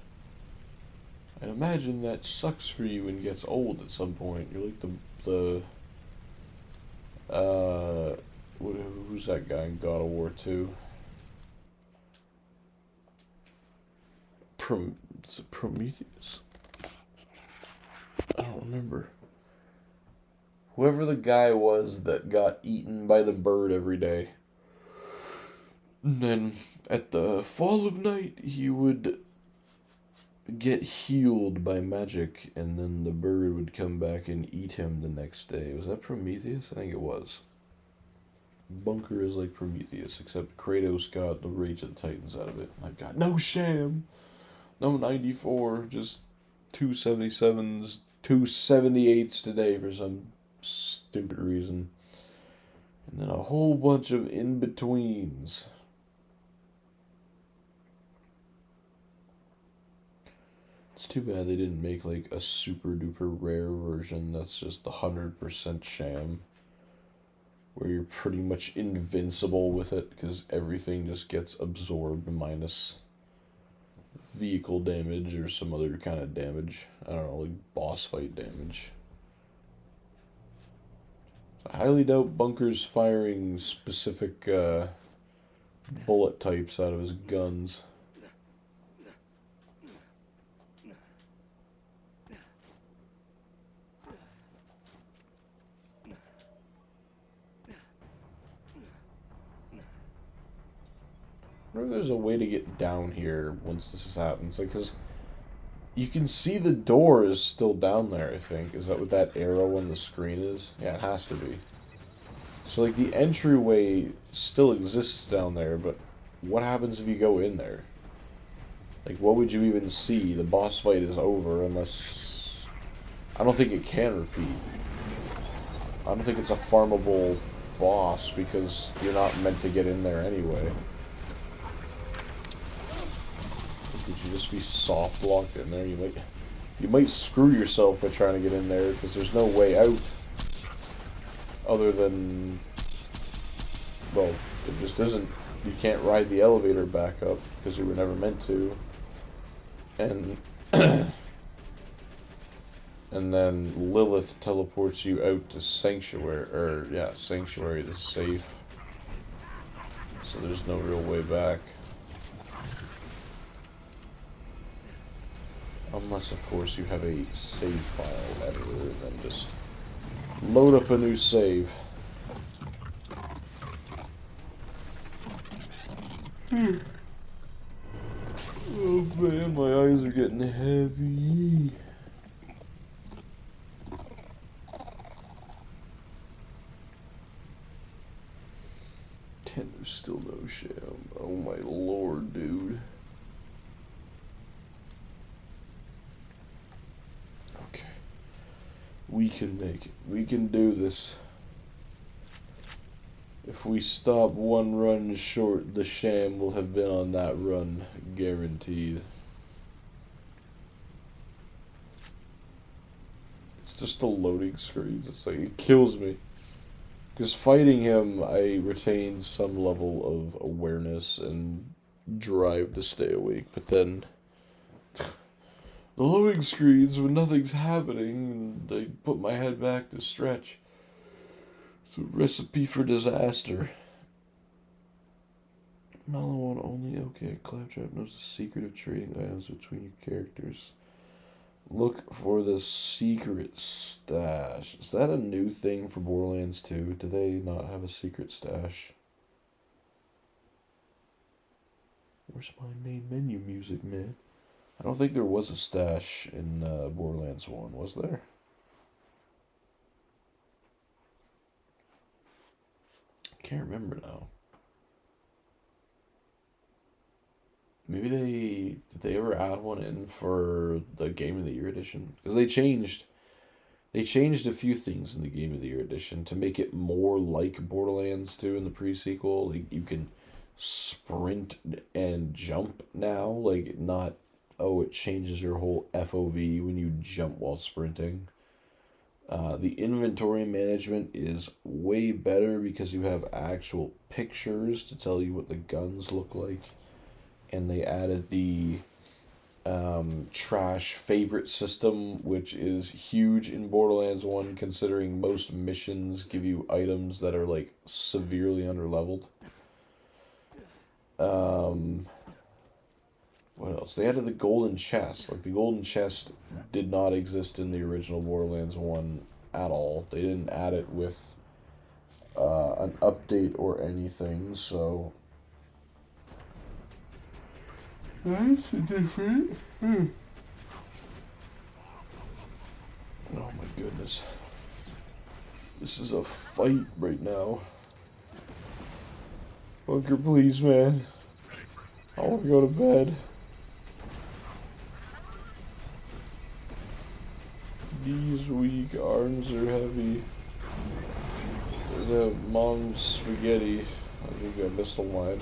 I imagine that sucks for you and gets old at some point. You're like who's that guy in God of War 2? Is it Prometheus? I don't remember. Whoever the guy was that got eaten by the bird every day. And then at the fall of night, he would get healed by magic, and then the bird would come back and eat him the next day. Was that Prometheus? I think it was. Bunker is like Prometheus, except Kratos got the Rage of the Titans out of it. I got no Sham, no 94, just 277s, 278s today for some stupid reason. And then a whole bunch of in-betweens. It's too bad they didn't make like a super duper rare version that's just the 100% Sham, where you're pretty much invincible with it because everything just gets absorbed minus vehicle damage or some other kind of damage. I don't know, like boss fight damage. I highly doubt Bunker's firing specific bullet types out of his guns. I wonder if there's a way to get down here once this happens. Like, because you can see the door is still down there, I think. Is that what that arrow on the screen is? Yeah, it has to be. So, like, the entryway still exists down there, but what happens if you go in there? Like, what would you even see? The boss fight is over unless... I don't think it can repeat. I don't think it's a farmable boss because you're not meant to get in there anyway. Would you just be soft locked in there? You might screw yourself by trying to get in there because there's no way out other than, well, it just isn't. You can't ride the elevator back up because you were never meant to, and and then Lilith teleports you out to Sanctuary, the safe. So there's no real way back. Unless, of course, you have a save file editor, and then just load up a new save. Oh man, my eyes are getting heavy. And there's still no Sham. Oh my lord, dude. Okay. We can make it. We can do this. If we stop one run short, the Sham will have been on that run, guaranteed. It's just the loading screens. It's like, it kills me. Because fighting him, I retain some level of awareness and drive to stay awake. But then, the loading screens, when nothing's happening, and I put my head back to stretch. It's a recipe for disaster. Mellow one only. Okay, Claptrap knows the secret of trading items between your characters. Look for the secret stash. Is that a new thing for Borderlands 2? Do they not have a secret stash? Where's my main menu music, man? I don't think there was a stash in Borderlands 1, was there? I can't remember now. Maybe did they ever add one in for the Game of the Year edition? Because they changed a few things in the Game of the Year edition to make it more like Borderlands 2 in the pre-sequel. Like you can sprint and jump now, like not it changes your whole FOV when you jump while sprinting. The inventory management is way better because you have actual pictures to tell you what the guns look like. And they added the trash favorite system, which is huge in Borderlands 1, considering most missions give you items that are like severely underleveled. What else? They added the golden chest. Like, the golden chest did not exist in the original Borderlands 1 at all. They didn't add it with an update or anything, so that's different. Oh my goodness. This is a fight right now. Bunker, please, man. I want to go to bed. Knees weak, arms are heavy. The mom's spaghetti. I think I missed a line.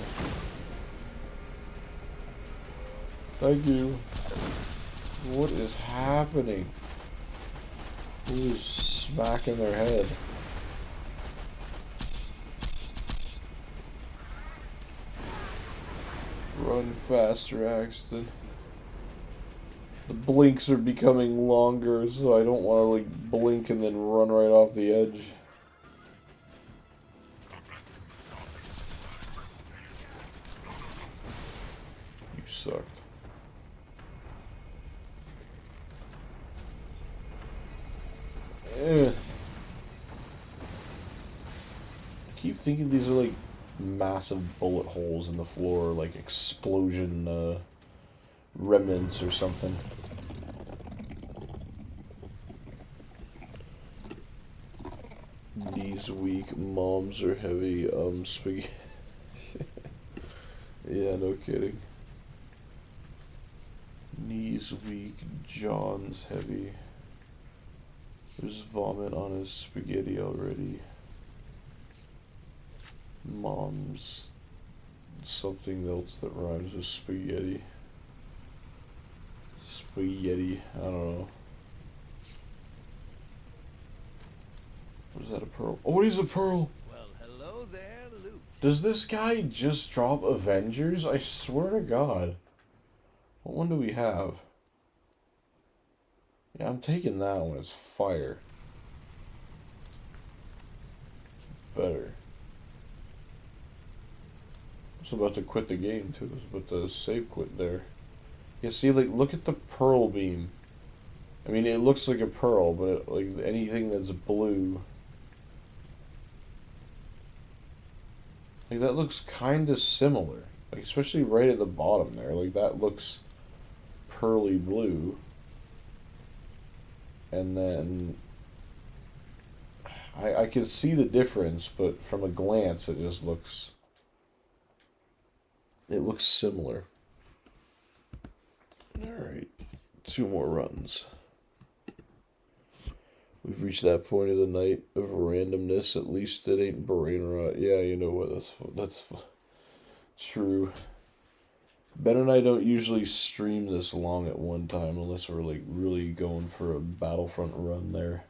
Thank you. What is happening? Who is smacking their head? Run faster, Axton. The blinks are becoming longer, so I don't want to like blink and then run right off the edge. You sucked. I keep thinking these are like massive bullet holes in the floor, like explosion remnants or something. Knees weak, moms are heavy, spaghetti. Yeah, no kidding. Knees weak, John's heavy. There's vomit on his spaghetti already. Mom's something else that rhymes with spaghetti. Spaghetti, I don't know. What is that, a pearl? Oh, it is a pearl! Well, hello there, Luke. Does this guy just drop Avengers? I swear to God. What one do we have? Yeah, I'm taking that one. It's fire. It's better. I was about to quit the game too. I was about to save quit there. Yeah, see, like, look at the pearl beam. I mean, it looks like a pearl, but it, like anything that's blue, like that looks kind of similar. Like, especially right at the bottom there. Like, that looks pearly blue. And then I can see the difference, but from a glance it just looks similar. Alright, 2 more runs. We've reached that point of the night of randomness. At least it ain't brain rot. Yeah, you know what, that's true. Ben and I don't usually stream this long at one time unless we're like really going for a Battlefront run there.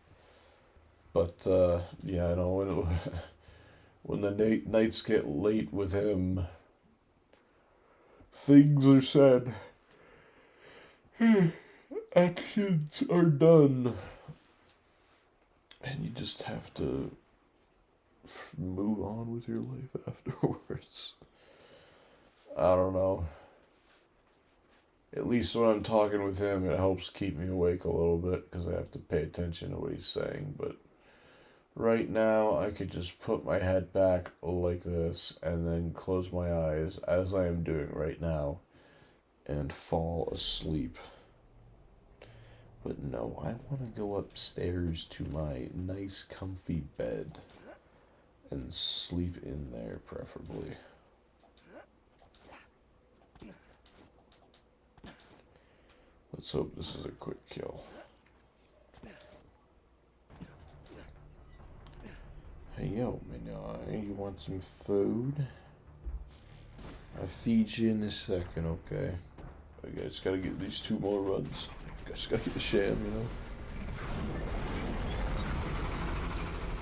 But yeah, I know when the nights get late with him, things are said. Actions are done. And you just have to move on with your life afterwards. I don't know. At least when I'm talking with him, it helps keep me awake a little bit because I have to pay attention to what he's saying. But right now, I could just put my head back like this and then close my eyes, as I am doing right now, and fall asleep. But no, I want to go upstairs to my nice, comfy bed and sleep in there, preferably. Let's hope this is a quick kill. Hey, yo, man, you want some food? I'll feed you in a second, okay? I just gotta get these 2 more runs. I just gotta get the Sham, you know?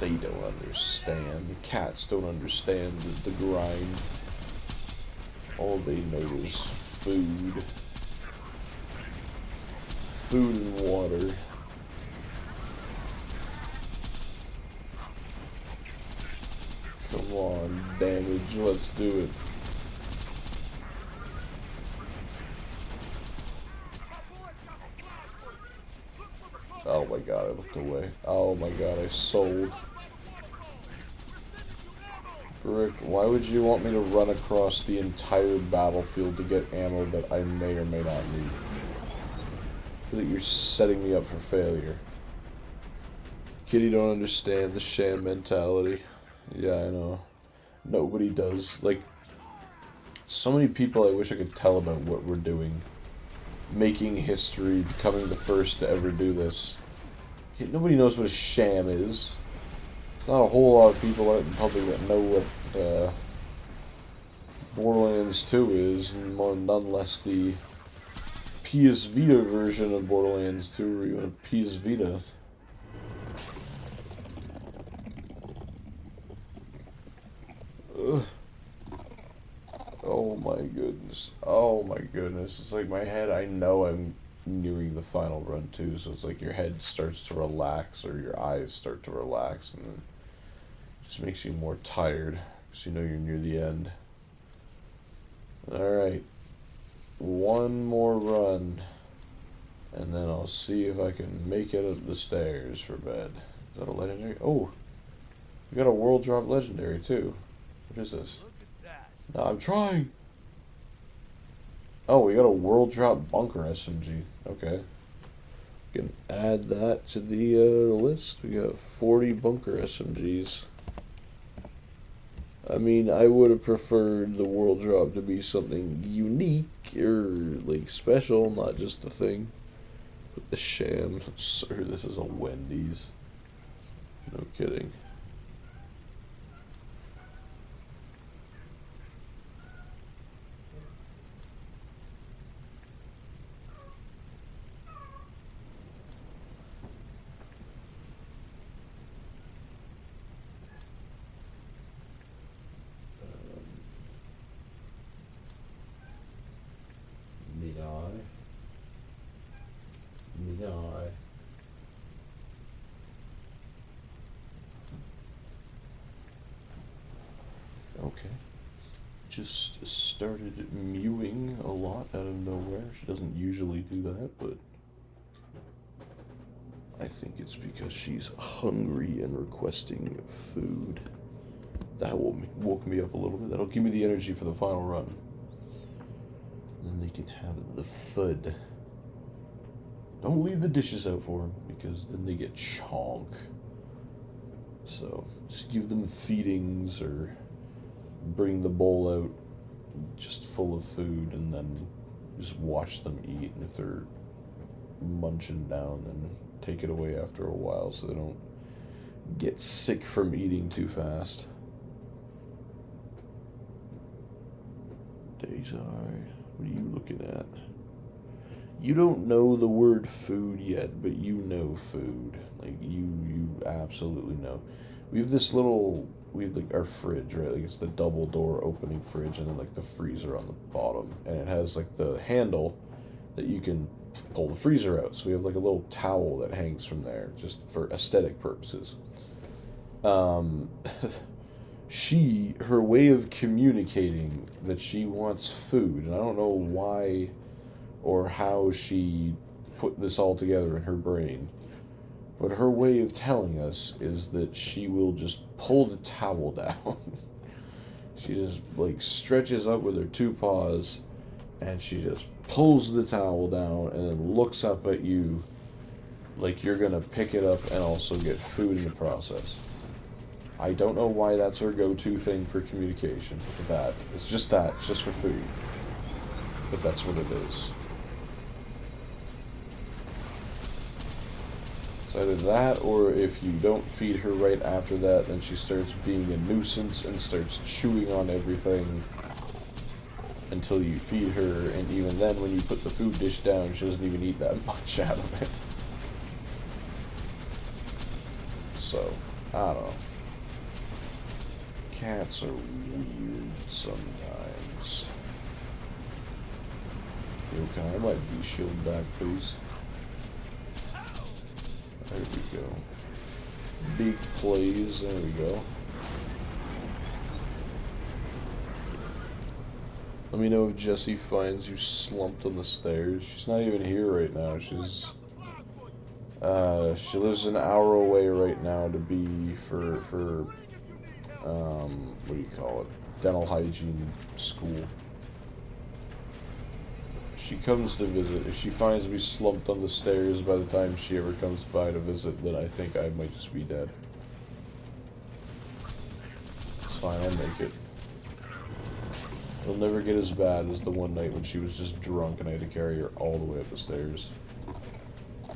They don't understand. The cats don't understand the grind. All they know is food. Food and water. Come on, damage, let's do it. Oh my god, I looked away. Oh my god, I sold. Brick, why would you want me to run across the entire battlefield to get ammo that I may or may not need? I feel like you're setting me up for failure. Kitty don't understand the Sham mentality. Yeah, I know. Nobody does. Like, so many people I wish I could tell about what we're doing. Making history, becoming the first to ever do this. Nobody knows what a Sham is. There's not a whole lot of people out in public that know what Borderlands 2 is, and none less the PS Vita version of Borderlands 2, or even a PS Vita. Ugh. Oh my goodness. Oh my goodness. It's like my head, I know I'm nearing the final run too, so it's like your head starts to relax, or your eyes start to relax, and then it just makes you more tired, because you know you're near the end. Alright. 1 more run, and then I'll see if I can make it up the stairs for bed. Is that a legendary? Oh! We got a world drop legendary too. What is this? No, I'm trying! Oh, we got a world drop bunker SMG. Okay. We can add that to the list. We got 40 bunker SMGs. I mean, I would have preferred the world drop to be something unique or like special, not just a thing. But the Sham, sir, this is a Wendy's. No kidding. Okay. Just started mewing a lot out of nowhere. She doesn't usually do that, but I think it's because she's hungry and requesting food. That woke me up a little bit. That'll give me the energy for the final run. And then they can have the food. Don't leave the dishes out for them, because then they get chonk. So, just give them feedings, or bring the bowl out just full of food, and then just watch them eat. And if they're munching down, then take it away after a while so they don't get sick from eating too fast. Deja, what are you looking at? You don't know the word food yet, but you know food. Like, you absolutely know. We have this little, we have like our fridge, right? Like, it's the double door opening fridge, and then like the freezer on the bottom. And it has like the handle that you can pull the freezer out. So we have like a little towel that hangs from there, just for aesthetic purposes. Her way of communicating that she wants food, and I don't know why or how she put this all together in her brain, but her way of telling us is that she will just pull the towel down. She just like stretches up with her 2 paws, and she just pulls the towel down and then looks up at you like you're gonna pick it up and also get food in the process. I don't know why that's her go-to thing for communication. For that, it's just for food. But that's what it is. It's either that, or if you don't feed her right after that, then she starts being a nuisance and starts chewing on everything until you feed her, and even then, when you put the food dish down, she doesn't even eat that much out of it. So, I don't know. Cats are weird sometimes. Yo, can I have my V-shield back, please? There we go. Big plays, there we go. Let me know if Jessie finds you slumped on the stairs. She's not even here right now. She lives an hour away right now to be for what do you call it? Dental hygiene school. She comes to visit. If she finds me slumped on the stairs by the time she ever comes by to visit, then I think I might just be dead. It's fine, I'll make it. It'll never get as bad as the one night when she was just drunk and I had to carry her all the way up the stairs.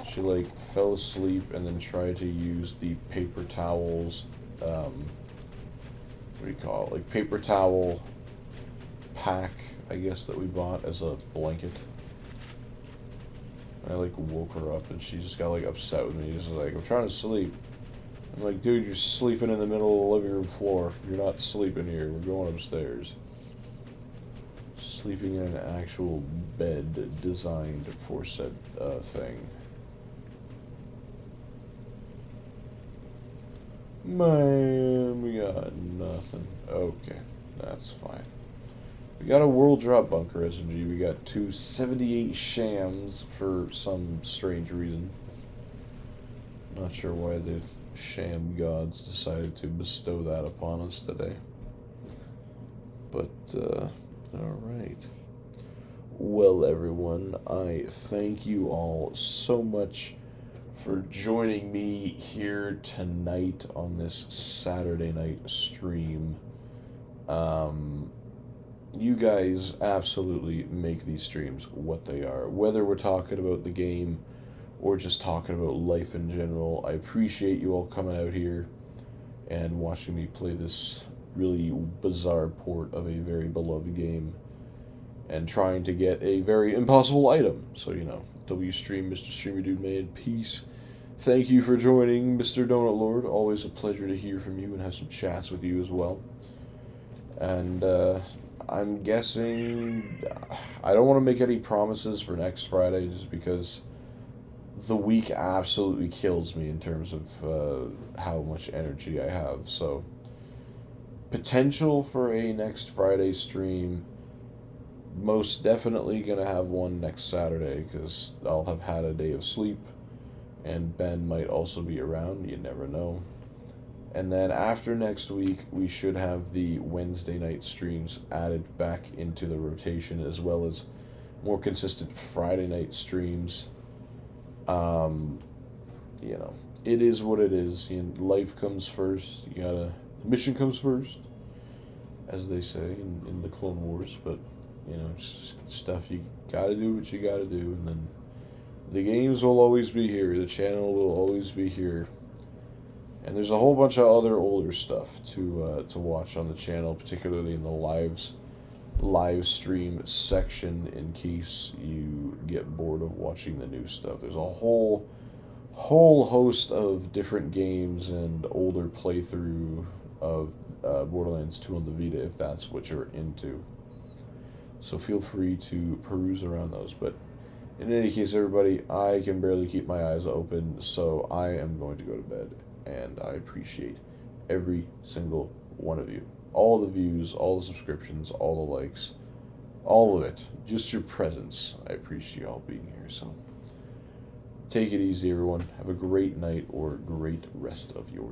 She, like, fell asleep and then tried to use the paper towels, what do you call it? Like, paper towel pack, I guess, that we bought as a blanket. And I, like, woke her up and she just got, like, upset with me. She's like, I'm trying to sleep. I'm like, dude, you're sleeping in the middle of the living room floor. You're not sleeping here. We're going upstairs. Sleeping in an actual bed designed for said thing. Man, we got nothing. Okay, that's fine. We got a world drop bunker SMG. We got 278 shams for some strange reason. Not sure why the sham gods decided to bestow that upon us today. But, alright. Well, everyone, I thank you all so much for joining me here tonight on this Saturday night stream. You guys absolutely make these streams what they are. Whether we're talking about the game or just talking about life in general, I appreciate you all coming out here and watching me play this really bizarre port of a very beloved game and trying to get a very impossible item. So, you know, W Stream, Mr. Streamer Dude Man, peace. Thank you for joining, Mr. Donut Lord. Always a pleasure to hear from you and have some chats with you as well. And, I'm guessing... I don't want to make any promises for next Friday just because the week absolutely kills me in terms of how much energy I have. So, potential for a next Friday stream. Most definitely going to have one next Saturday because I'll have had a day of sleep. And Ben might also be around, you never know. And then after next week, we should have the Wednesday night streams added back into the rotation, as well as more consistent Friday night streams. You know, it is what it is. You know, life comes first. Mission comes first, as they say in the Clone Wars. But, you know, it's stuff you gotta do what you gotta do, and then the games will always be here. The channel will always be here. And there's a whole bunch of other older stuff to watch on the channel, particularly in the live stream section, in case you get bored of watching the new stuff. There's a whole host of different games and older playthrough of Borderlands 2 on the Vita, if that's what you're into. So feel free to peruse around those. But in any case, everybody, I can barely keep my eyes open, so I am going to go to bed. And I appreciate every single one of you. All the views, all the subscriptions, all the likes, all of it. Just your presence. I appreciate y'all being here. So take it easy, everyone. Have a great night or great rest of your